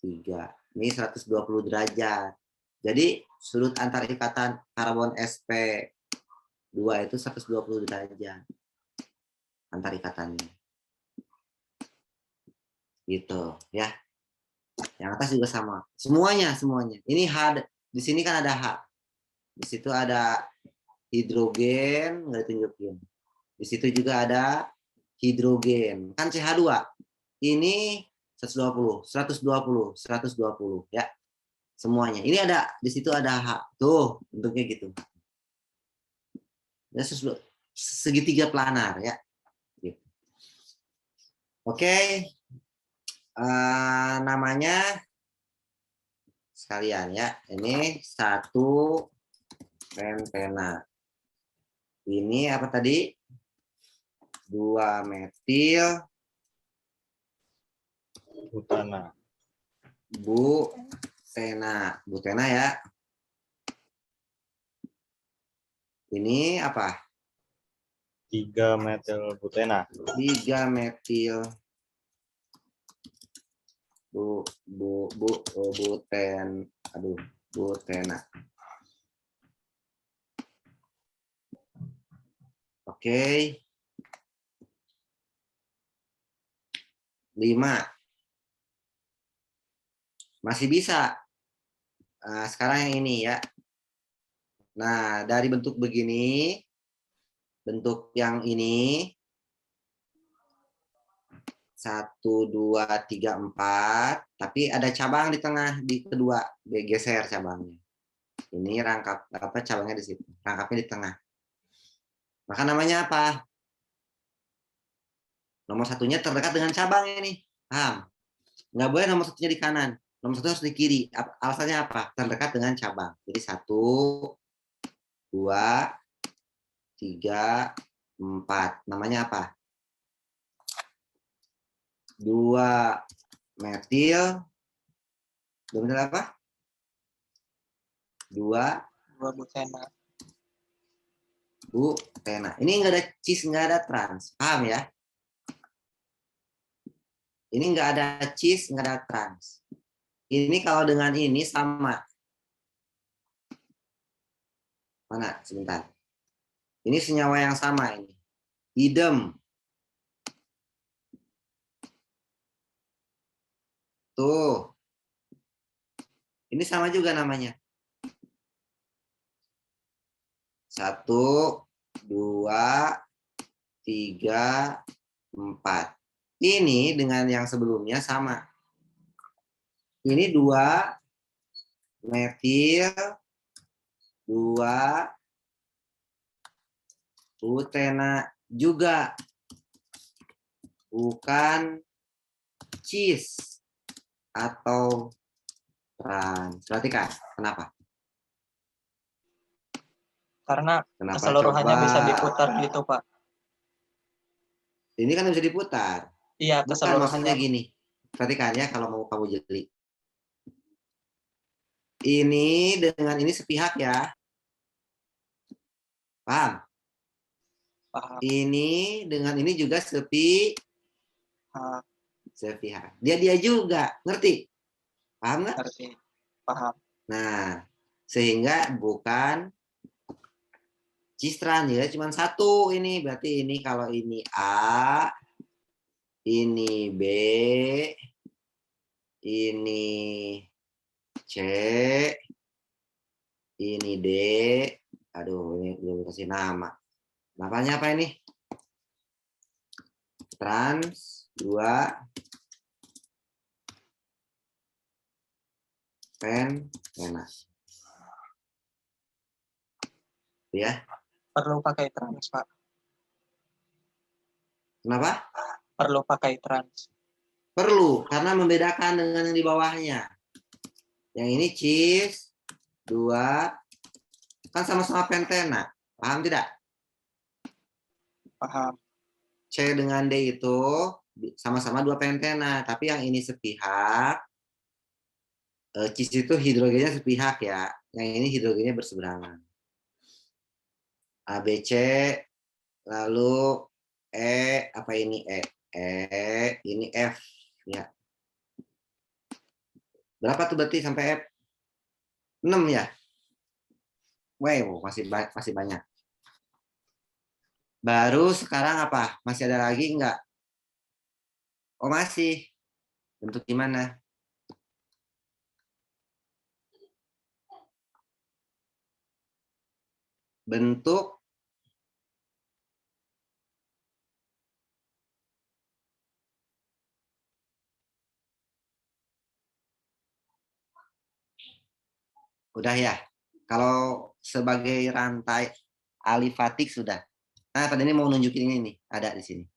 [SPEAKER 3] 3. Ini 120 derajat. Jadi sudut antar ikatan karbon sp2 itu 120 derajat. Antar ikatannya. Gitu ya. Yang atas juga sama. Semuanya. Ini H. Di sini kan ada H. Di situ ada hidrogen, nggak ditunjukin. Di situ juga ada hidrogen. Kan CH2. Ini 120 ya. Semuanya. Ini ada, di situ ada H. Tuh, bentuknya gitu. Ya, segitiga planar ya. Gitu. Oke. Namanya sekalian ya. Ini 1 pentena. Ini apa tadi? 2-metil
[SPEAKER 6] Butana.
[SPEAKER 3] butena ya. Ini apa?
[SPEAKER 6] 3-metil butena.
[SPEAKER 3] 3-metil butena. Oke. 5. Masih bisa. Nah, sekarang yang ini ya. Nah, dari bentuk begini, bentuk yang ini, 1, 2, 3, 4, tapi ada cabang di tengah, di kedua, geser cabangnya. Ini rangkap, cabangnya di situ, rangkapnya di tengah. Maka namanya apa? Nomor satunya terdekat dengan cabang ini, paham? Nggak boleh nomor satunya di kanan, nomor satu harus di kiri. Alasannya apa? Terdekat dengan cabang. Jadi 1, 2, 3, 4. Namanya apa? 2-metil. 2-metil apa? 2
[SPEAKER 4] butena.
[SPEAKER 3] butena. Ini nggak ada cis, nggak ada trans. Paham ya? Ini nggak ada cis, nggak ada trans. Ini kalau dengan ini sama. Mana? Sebentar. Ini senyawa yang sama ini. Idem. Tuh. Ini sama juga namanya. 1, 2, 3, 4. Ini dengan yang sebelumnya sama. Ini 2-metil 2 butena juga. Bukan cis atau trans. Perhatikan, kenapa?
[SPEAKER 4] Karena
[SPEAKER 3] Kenapa
[SPEAKER 4] keseluruhannya
[SPEAKER 3] coba?
[SPEAKER 4] bisa diputar gitu, Pak.
[SPEAKER 3] Ini kan bisa diputar.
[SPEAKER 4] Iya,
[SPEAKER 3] Bukan, maksudnya
[SPEAKER 4] keseluruhannya.
[SPEAKER 3] gini. Perhatikan ya kalau mau kamu jeli. Ini dengan ini sepihak ya. Paham?
[SPEAKER 4] Paham.
[SPEAKER 3] Ini dengan ini juga sepihak. Dia juga. Ngerti? Paham nggak?
[SPEAKER 4] Ngerti. Paham.
[SPEAKER 3] Nah, sehingga bukan cis-trans ya, cuma satu ini. Berarti ini kalau ini A, ini B, ini C, ini D. Aduh, ini belum kasih nama. Namanya apa ini? Trans 2 pentena. Ya.
[SPEAKER 4] Perlu pakai trans, Pak.
[SPEAKER 3] Kenapa?
[SPEAKER 4] Perlu pakai trans.
[SPEAKER 3] Perlu, karena membedakan dengan yang di bawahnya. Yang ini cis 2 kan sama-sama pentena. Paham tidak?
[SPEAKER 4] Paham.
[SPEAKER 3] C dengan D itu sama-sama 2 pentena, tapi yang ini sepihak. Cis itu hidrogennya sepihak ya. Yang ini hidrogennya berseberangan. ABC, lalu E, apa ini E? Ini F ya. Berapa tuh berarti sampai F? 6 ya? Wow, masih banyak. Baru sekarang apa? Masih ada lagi enggak? Oh, masih. Bentuk gimana? Bentuk udah ya. Kalau sebagai rantai alifatik sudah. Nah, pada ini mau nunjukin ini nih, ada di sini.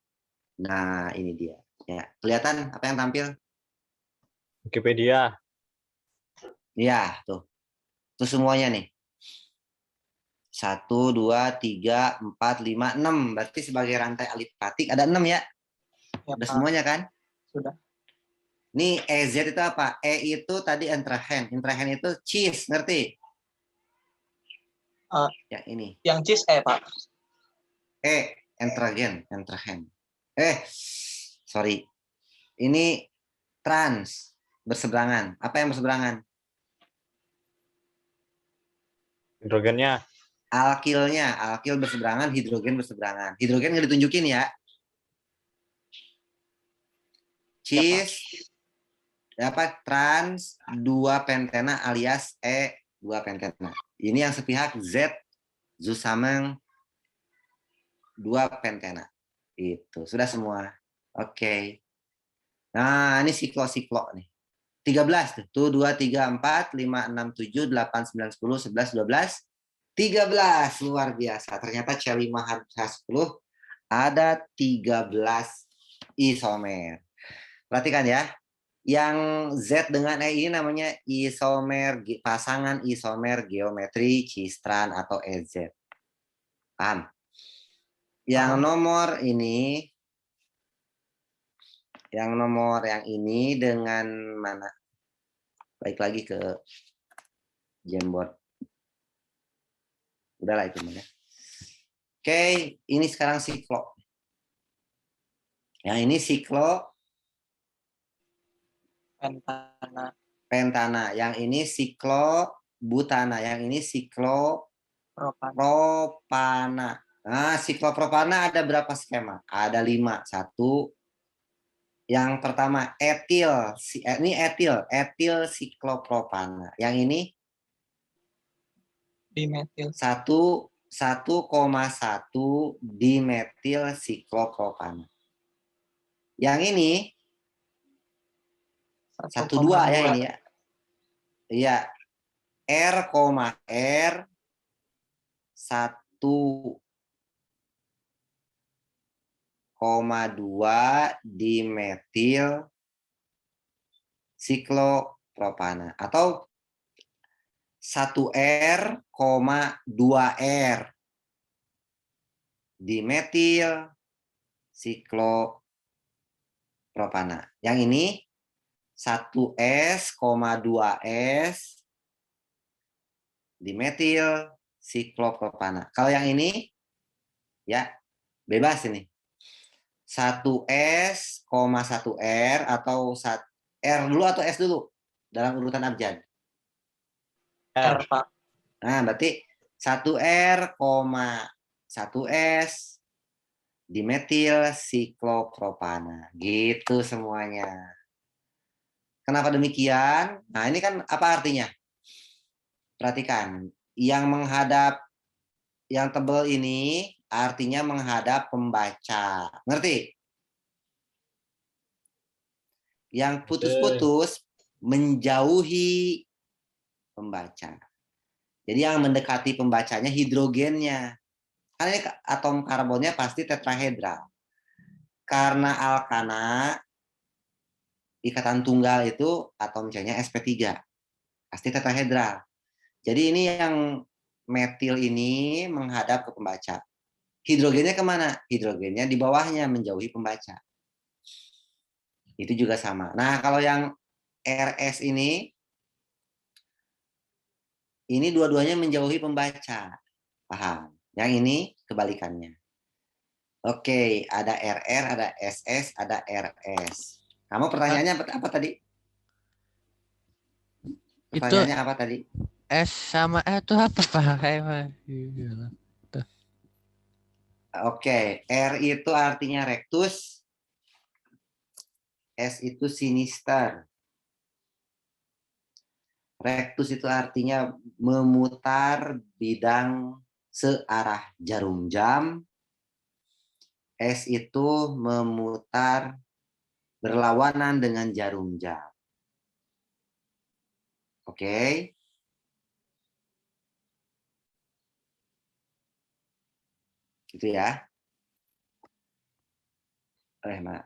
[SPEAKER 3] Nah, ini dia. Ya, kelihatan apa yang tampil?
[SPEAKER 6] Wikipedia.
[SPEAKER 3] Iya, tuh. Tuh semuanya nih. 1, 2, 3, 4, 5, 6. Berarti sebagai rantai alipatik ada 6 ya?
[SPEAKER 4] Ya,
[SPEAKER 3] Udah
[SPEAKER 4] Pak.
[SPEAKER 3] semuanya kan?
[SPEAKER 4] Sudah.
[SPEAKER 3] Nih EZ itu apa? E itu tadi intrahend. Intrahend itu cheese, ngerti? Yang ini.
[SPEAKER 4] Yang cheese Pak.
[SPEAKER 3] Intrahend. Sorry. Ini trans, berseberangan. Apa yang berseberangan?
[SPEAKER 6] Hidrogennya.
[SPEAKER 3] Alkilnya. Alkil berseberangan, hidrogen berseberangan. Hidrogen nggak ditunjukin ya. Cheese dapat trans 2 pentena alias E 2 pentena. Ini yang sepihak Z zusammen 2 pentena. Itu sudah semua. Oke. Nah, ini siklo-siklo nih. 13 tuh. 2 3 4 5 6 7 8 9 10 11 12 13. Luar biasa. Ternyata C5H10 ada 13 isomer. Perhatikan ya. Yang Z dengan E ini namanya isomer, pasangan isomer geometri Cistran atau EZ. Paham? Yang nomor ini, yang ini dengan mana? Baik lagi ke Jamboard. Udahlah itu mana. Oke, ini sekarang siklo. Yang ini siklo pentana. Yang ini siklo butana. Yang ini siklo propana. Nah, siklopropana ada berapa skema? Ada 5. 1. Yang pertama etil. Ini etil siklopropana. Yang ini
[SPEAKER 4] dimetil.
[SPEAKER 3] 1,1 dimetil siklopropana. Yang ini 1,2 ya ini ya. Iya. R,R 1,2 dimetil siklopropana atau 1R, 2R dimetil siklopropana. Yang ini 1S, 2S dimetil siklopropana. Kalau yang ini ya bebas ini. 1S, 1R atau R dulu atau S dulu dalam urutan abjad.
[SPEAKER 4] R, Pak.
[SPEAKER 3] Nah, berarti 1R, 1S dimetil siklopropana. Gitu semuanya. Kenapa demikian? Nah, ini kan apa artinya? Perhatikan, yang menghadap yang tebal ini artinya menghadap pembaca. Ngerti? Yang putus-putus menjauhi pembaca. Jadi yang mendekati pembacanya hidrogennya. Karena ini atom karbonnya pasti tetrahedral. Karena alkana ikatan tunggal itu atom C-nya sp3. Pasti tetrahedral. Jadi ini yang metil ini menghadap ke pembaca. Hidrogennya kemana? Hidrogennya di bawahnya menjauhi pembaca. Itu juga sama. Nah, kalau yang RS ini dua-duanya menjauhi pembaca. Paham? Yang ini kebalikannya. Oke, ada RR, ada SS, ada RS. Kamu pertanyaannya apa tadi? Pertanyaannya apa tadi?
[SPEAKER 8] S sama E itu apa Pak?
[SPEAKER 3] Oke, R itu artinya rectus, S itu sinister. Rectus itu artinya memutar bidang searah jarum jam. S itu memutar berlawanan dengan jarum jam. Oke. Gitu ya.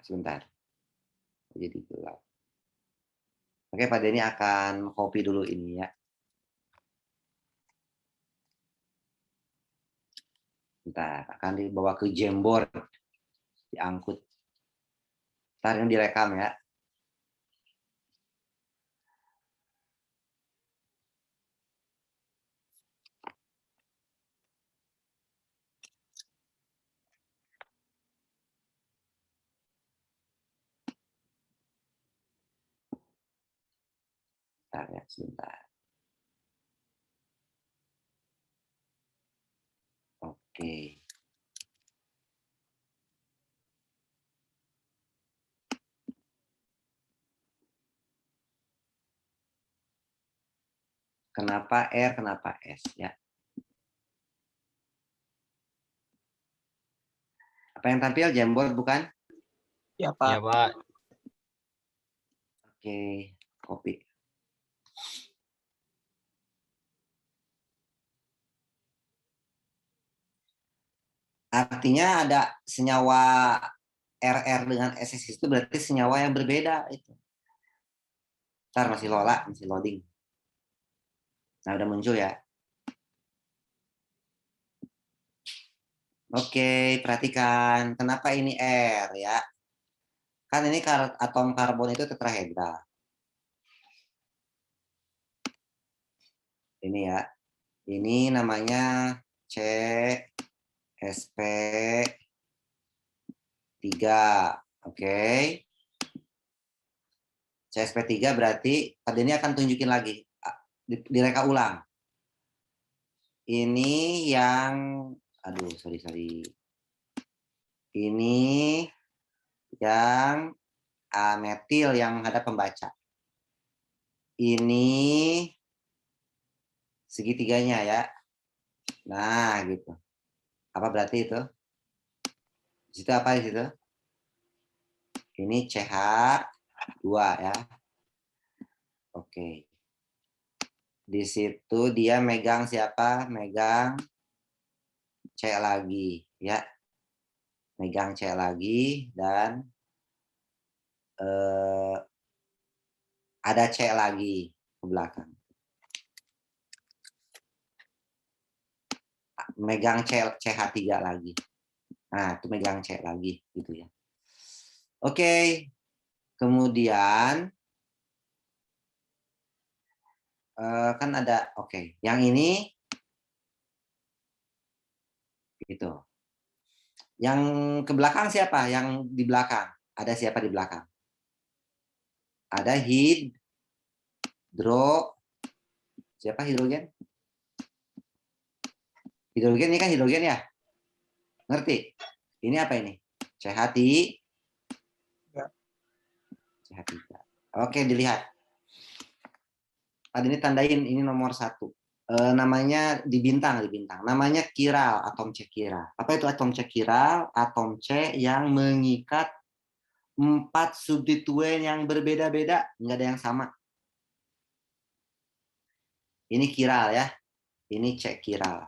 [SPEAKER 3] Sebentar. Jadi gelap. Oke, Pak Denny akan copy dulu ini ya. Bentar, akan dibawa ke Jamboard, diangkut. Ntar ini direkam ya. Bentar ya, sebentar. Oke. Kenapa R, kenapa S ya? Apa yang tampil Jamboard bukan?
[SPEAKER 4] Ya,
[SPEAKER 6] Iya,
[SPEAKER 4] Pak.
[SPEAKER 6] Pak.
[SPEAKER 3] Oke, copy. Artinya ada senyawa RR dengan SS itu berarti senyawa yang berbeda itu. Ntar masih loading. Nah, udah muncul ya. Oke, perhatikan. Kenapa ini R ya? Kan ini atom karbon itu tetrahedra. Ini ya. Ini namanya CSP3. Oke. CSP3 berarti pada ini akan tunjukin lagi. Direka ulang. Ini yang aduh, sorry. Ini yang ametil yang ada pembaca. Ini segitiganya ya. Nah, gitu. Apa berarti itu? Di situ apa di situ? Ini CH2 ya. Oke. Di situ dia megang siapa? Megang C lagi ya. Megang C lagi dan ada C lagi ke belakang. Megang CH3 lagi. Nah, itu megang C lagi gitu ya. Oke. Kemudian kan ada oke. Yang ini gitu. Yang ke belakang siapa? Yang di belakang. Ada siapa di belakang? Ada siapa hidrogen? Hidrogen ini kan hidrogen ya? Ngerti? Ini apa ini? CH3. CH3. Oke, dilihat. Tadi ini tandain ini nomor 1. Namanya di bintang. Namanya kiral, atom C kiral. Apa itu atom C kiral? Atom C yang mengikat 4 substituen yang berbeda-beda, nggak ada yang sama. Ini kiral ya. Ini C kiral.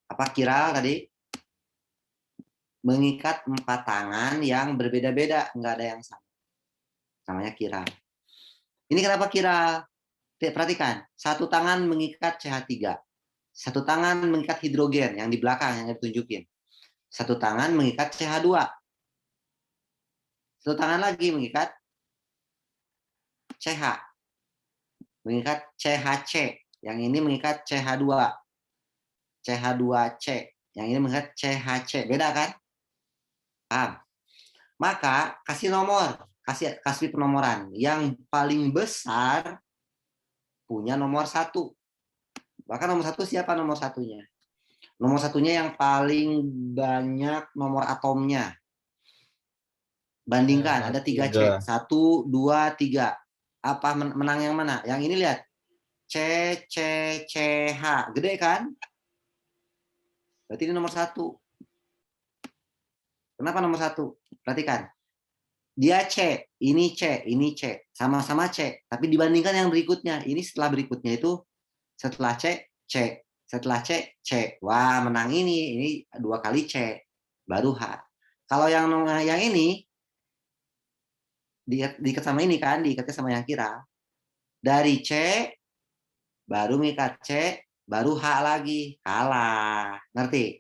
[SPEAKER 3] Apa kiral tadi? Mengikat 4 tangan yang berbeda-beda, nggak ada yang sama. Namanya kiral. Ini kenapa kiral? Perhatikan, satu tangan mengikat CH3. Satu tangan mengikat hidrogen yang di belakang yang ditunjukin. Satu tangan mengikat CH2. Satu tangan lagi mengikat CH. Mengikat CHC. Yang ini mengikat CH2. CH2C. Yang ini mengikat CHC. Beda kan? Paham? Maka kasih nomor. Kasih penomoran. Yang paling besar punya nomor 1. Bahkan nomor 1 siapa nomor satunya? Nomor satunya yang paling banyak nomor atomnya. Bandingkan, ada 3 C. 1, 2, 3. Apa menang yang mana? Yang ini lihat. C, C, C, H. Gede kan? Berarti ini nomor 1. Kenapa nomor 1? Perhatikan. Dia C, ini C, ini C. Sama-sama C. Tapi dibandingkan yang berikutnya. Ini setelah berikutnya itu setelah C, C. Setelah C, C. Wah, menang ini. Ini 2 kali C. Baru H. Kalau yang ini, diikat sama ini kan, diikatnya sama yang kira. Dari C, baru mengikat C, baru H lagi, kalah. Ngerti?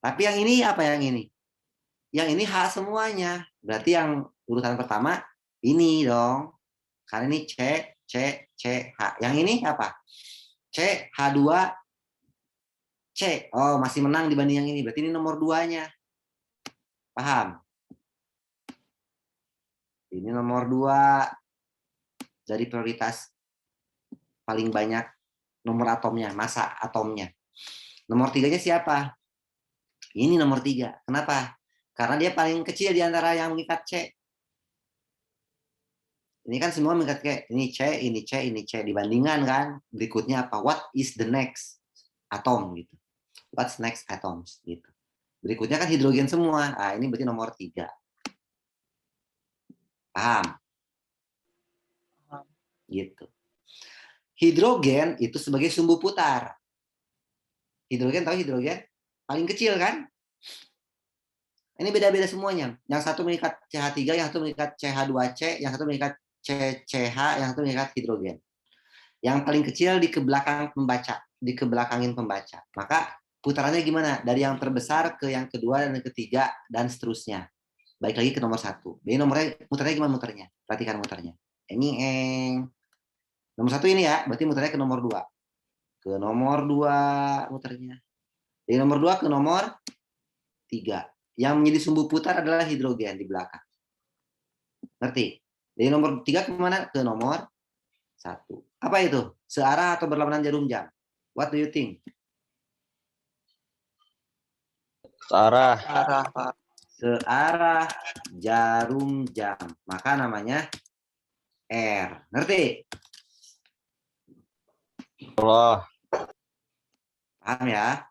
[SPEAKER 3] Tapi yang ini apa yang ini? Yang ini H semuanya. Berarti yang urutan pertama ini dong. Karena ini C, C, C, H. Yang ini apa? C, H2, C. Oh, masih menang dibanding yang ini. Berarti ini nomor 2-nya. Paham? Ini nomor 2 dari prioritas paling banyak nomor atomnya, massa atomnya. Nomor 3-nya siapa? Ini nomor 3. Kenapa? Karena dia paling kecil di antara yang mengikat C. Ini kan semua mengikat C. Ini C, ini C, ini C. Dibandingkan kan. Berikutnya apa? What is the next atom? Gitu. What's next atoms? Gitu. Berikutnya kan hidrogen semua. Nah, ini berarti nomor 3. Paham? Gitu. Hidrogen itu sebagai sumbu putar. Hidrogen, tahu hidrogen? Paling kecil kan? Ini beda-beda semuanya. Yang satu mengikat CH3, yang satu mengikat CH2C, yang satu mengikat CCH, yang satu mengikat hidrogen. Yang paling kecil di kebelakang pembaca, di kebelakangin pembaca. Maka putarannya gimana? Dari yang terbesar ke yang kedua dan yang ketiga dan seterusnya. Baik lagi ke nomor 1. Jadi nomornya muternya gimana muternya? Perhatikan muternya. Eng. Nomor 1 ini ya, berarti muternya ke nomor 2. Ke nomor 2 muternya. Dari nomor 2 ke nomor 3. Yang menjadi sumbu putar adalah hidrogen di belakang. Ngerti? Dari nomor 3 ke mana? Ke nomor 1. Apa itu? Searah atau berlawanan jarum jam? What do you think?
[SPEAKER 6] Searah.
[SPEAKER 4] Arah, Pak.
[SPEAKER 3] Searah jarum jam. Maka namanya R. Ngerti?
[SPEAKER 6] Allah.
[SPEAKER 3] Paham ya?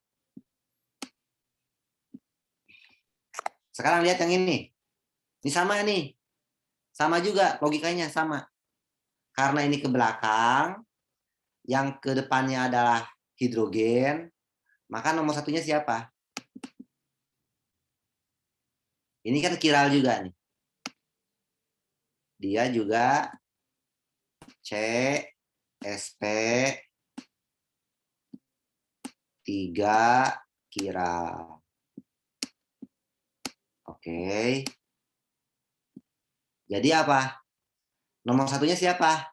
[SPEAKER 3] Sekarang lihat yang ini. Ini sama nih. Sama juga logikanya sama. Karena ini ke belakang, yang ke depannya adalah hidrogen, maka nomor 1-nya siapa? Ini kan kiral juga nih. Dia juga C, SP, 3 kiral. Oke. Jadi apa? Nomor 1-nya siapa?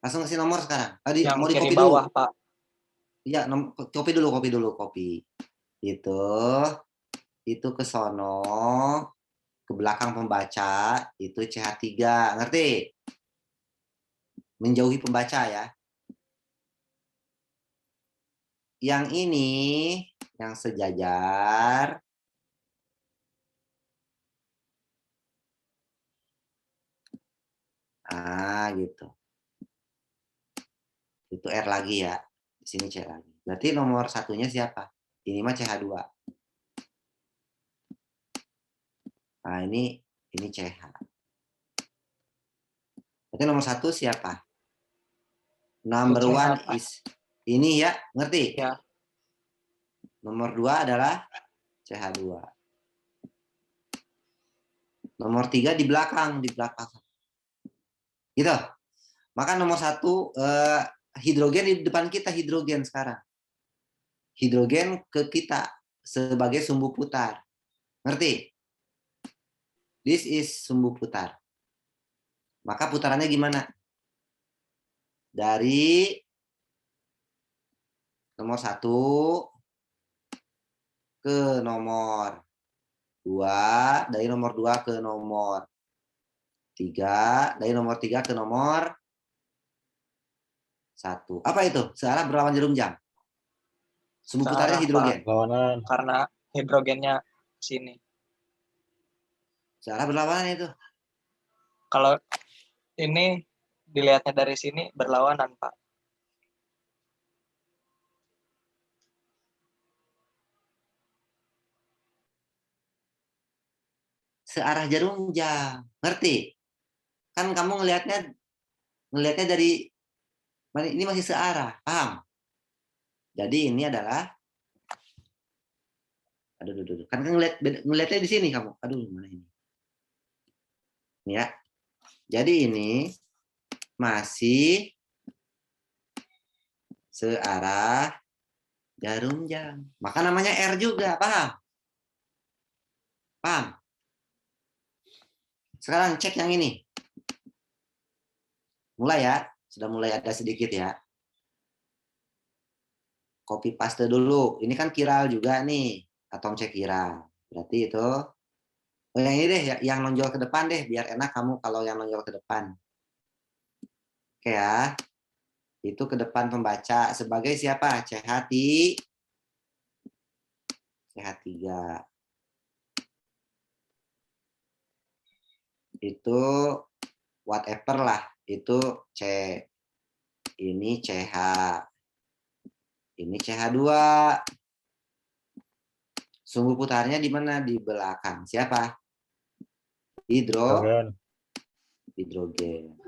[SPEAKER 3] Langsung kasih nomor sekarang. Tadi
[SPEAKER 4] Yang
[SPEAKER 3] mau di
[SPEAKER 4] kiri
[SPEAKER 3] copy
[SPEAKER 4] bawah,
[SPEAKER 3] dulu.
[SPEAKER 4] Pak.
[SPEAKER 3] Iya, copy dulu. Itu ke sono, ke belakang pembaca, itu CH3. Ngerti? Menjauhi pembaca ya. Yang ini, yang sejajar, gitu. Itu R lagi ya. Di sini C lagi. Berarti nomor 1-nya siapa? Ini mah CH2. Nah, ini CH. Berarti nomor 1 siapa? Number 1 is ini ya, ngerti?
[SPEAKER 4] Ya.
[SPEAKER 3] Nomor 2 adalah CH2. Nomor 3 di belakang. Gitu. Maka nomor 1 hidrogen di depan kita, hidrogen sekarang. Hidrogen ke kita sebagai sumbu putar. Ngerti? This is sumbu putar. Maka putarannya gimana? Dari nomor 1 ke nomor 2, dari nomor 2 ke nomor 3, dari nomor 3 ke nomor 1. Apa itu? Searah berlawan jarum jam. Sumbu putarnya hidrogen.
[SPEAKER 6] Lawanan.
[SPEAKER 4] Karena hidrogennya sini.
[SPEAKER 3] Searah berlawanan itu.
[SPEAKER 4] Kalau ini dilihatnya dari sini berlawanan, Pak.
[SPEAKER 3] Searah jarum jam. Ngerti? Kan kamu ngelihatnya dari ini masih searah. Paham? Jadi ini adalah aduh. Kan ngelihatnya di sini kamu. Aduh, mana ini? Ini ya. Jadi ini masih searah jarum jam. Maka namanya R juga, paham? Paham? Sekarang cek yang ini. Mulai ya, sudah mulai ada sedikit ya. Copy paste dulu. Ini kan kiral juga nih, atom C kiral. Berarti itu, oh yang ini deh, yang nonjol ke depan deh, biar enak kamu kalau yang nonjol ke depan. Oke ya, itu ke depan pembaca sebagai siapa? CH3. Itu whatever lah, itu C. Ini CH. Ini CH2. Sumbu putarnya di mana? Di belakang. Siapa? Hidrogen.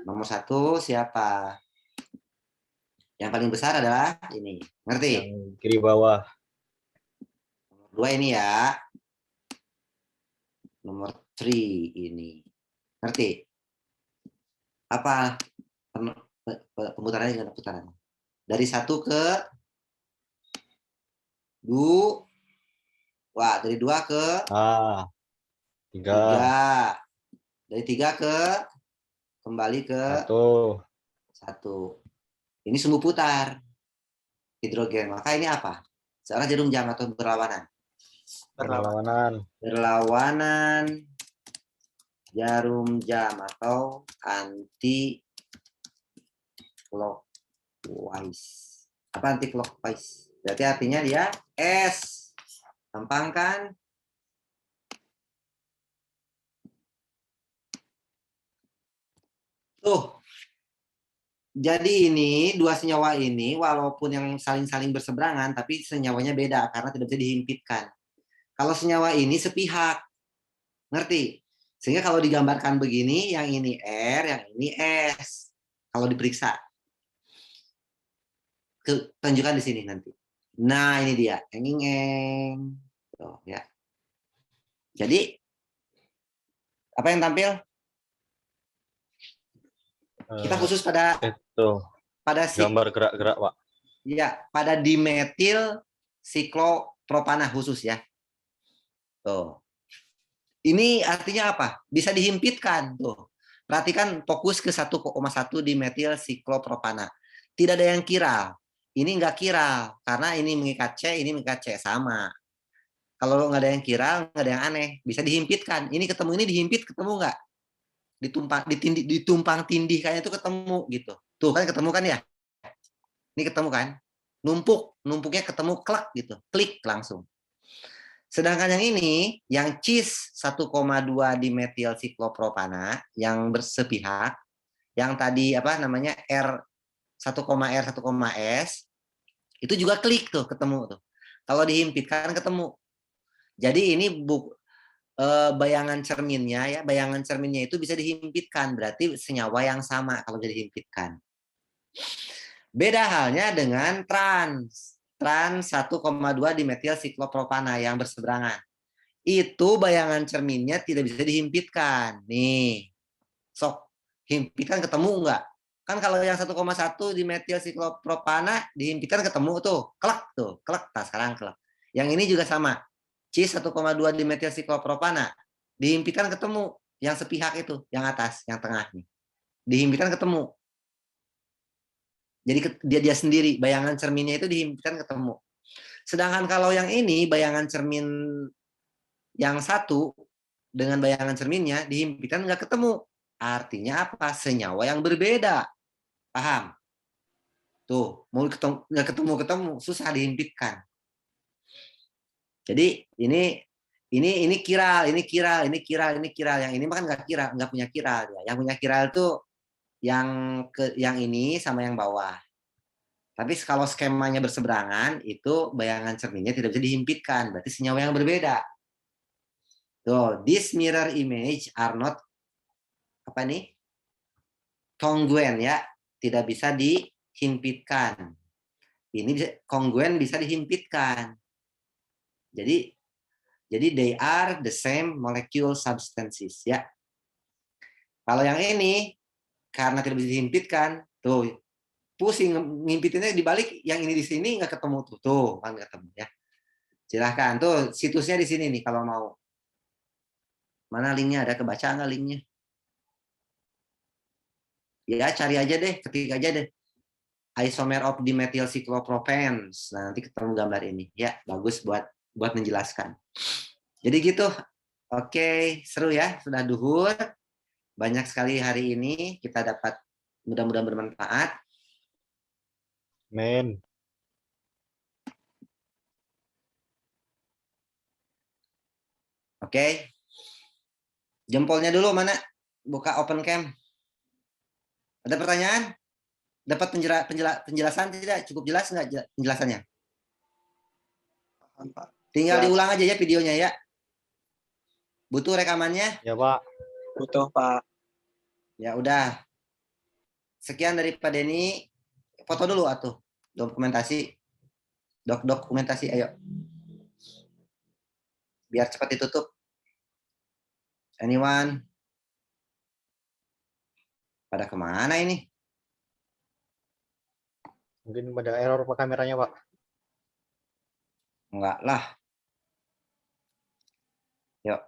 [SPEAKER 3] Nomor 1 siapa? Yang paling besar adalah ini. Ngerti?
[SPEAKER 6] Yang kiri bawah.
[SPEAKER 3] Nomor 2 ini ya. Nomor 3 ini. Ngerti? Apa pemutarannya dengan putaran? Dari 1 ke 2. Wah, dari 2 ke 3. Dari 3 ke kembali ke 1. Ini sumbu putar hidrogen. Maka ini apa? Searah jarum jam atau berlawanan? Berlawanan jarum jam atau anti clockwise. Apa anti clockwise? Berarti artinya dia S. Gampang kan? Tuh. Jadi ini dua senyawa ini walaupun yang saling-saling berseberangan tapi senyawanya beda karena tidak bisa dihimpitkan. Kalau senyawa ini sepihak. Ngerti? Sehingga kalau digambarkan begini, yang ini R, yang ini S. Kalau diperiksa. Tunjukkan di sini nanti. Nah, ini dia. Enging. Tuh, ya. Jadi apa yang tampil? Kita khusus pada
[SPEAKER 6] gambar gerak-gerak, Pak.
[SPEAKER 3] Ya, pada dimetil siklopropana khusus ya. Tuh. Ini artinya apa? Bisa dihimpitkan tuh. Perhatikan fokus ke 1,1 dimetil siklopropana. Tidak ada yang kiral. Ini enggak kiral karena ini mengikat C, ini mengikat C sama. Kalau nggak ada yang kiral, nggak ada yang aneh. Bisa dihimpitkan. Ini ketemu ini dihimpit, ketemu nggak? Ditumpang tindih kayaknya itu ketemu gitu. Tuh kan ketemu kan ya? Ini ketemu kan? Numpuknya ketemu klak gitu. Klik langsung. Sedangkan yang ini, yang cis 1,2 dimetil siklopropana yang bersepihak, yang tadi apa namanya R 1,S itu juga klik tuh ketemu tuh. Kalau dihimpitkan ketemu. Jadi ini bayangan cerminnya itu bisa dihimpitkan, berarti senyawa yang sama kalau jadi dihimpitkan. Beda halnya dengan trans 1,2 dimetil siklopropana yang berseberangan. Itu bayangan cerminnya tidak bisa dihimpitkan. Nih. Sok himpitkan ketemu enggak? Kan kalau yang 1,1 dimetil siklopropana dihimpitkan ketemu tuh. Klek tuh, klek. Nah, sekarang klek. Yang ini juga sama. Cis 1,2 dimetil siklopropana dihimpitkan ketemu yang sepihak itu, yang atas, yang tengah nih. Dihimpitkan ketemu. Jadi dia sendiri, bayangan cerminnya itu dihimpitkan ketemu. Sedangkan kalau yang ini, bayangan cermin yang satu dengan bayangan cerminnya dihimpitkan nggak ketemu. Artinya apa? Senyawa yang berbeda. Paham? Tuh, mau nggak ketemu, susah dihimpitkan. Jadi ini kiral. Yang ini kan nggak kiral, nggak punya kiral ya. Yang punya kiral itu yang ini sama yang bawah. Tapi kalau skemanya berseberangan, itu bayangan cerminnya tidak bisa dihimpitkan. Berarti senyawa yang berbeda. Tuh, this mirror image are not congruent ya, tidak bisa dihimpitkan. Ini kongruen bisa dihimpitkan. Jadi they are the same molecule substances ya. Kalau yang ini karena tidak bisa dihimpitkan, tuh pusing ngimpitinnya dibalik, yang ini di sini nggak ketemu tuh kan ketemu ya. Silahkan tuh situsnya di sini nih kalau mau. Mana linknya, ada kebaca nggak linknya? Ya cari aja deh, ketik aja deh. Isomer of dimethyl cyclopropane. Nah, nanti ketemu gambar ini. Ya, bagus buat menjelaskan. Jadi gitu. Oke, seru ya, sudah duhur. Banyak sekali hari ini kita dapat, mudah-mudahan bermanfaat.
[SPEAKER 6] Men.
[SPEAKER 3] Oke. Jempolnya dulu mana? Buka open cam. Ada pertanyaan? Dapat penjelasan tidak? Cukup jelas nggak penjelasannya?
[SPEAKER 4] Paham, Pak.
[SPEAKER 3] Tinggal
[SPEAKER 4] Jelas.
[SPEAKER 3] diulang aja ya videonya ya. Butuh rekamannya?
[SPEAKER 6] Ya, Pak.
[SPEAKER 4] Butuh, Pak.
[SPEAKER 3] Ya udah. Sekian dari Pak Denny. Foto dulu atuh. Dokumentasi. Dokumentasi ayo. Biar cepat ditutup. Anyone? Pada kemana ini?
[SPEAKER 6] Mungkin pada error Pak kameranya, Pak.
[SPEAKER 3] Enggak lah. Yuk.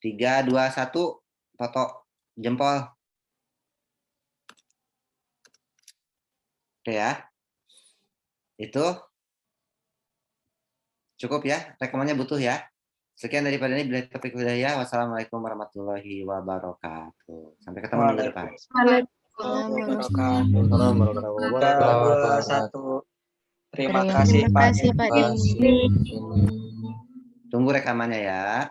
[SPEAKER 3] 3, 2, 1. Foto jempol. Oke ya. Itu. Cukup ya. Rekamannya butuh ya. Sekian daripada ini. Bila topik hidayah. Wassalamualaikum warahmatullahi wabarakatuh. Sampai ketemu minggu depan.
[SPEAKER 4] Terima kasih, Pak.
[SPEAKER 7] Terima kasih Pak Denny.
[SPEAKER 3] Tunggu rekamannya ya.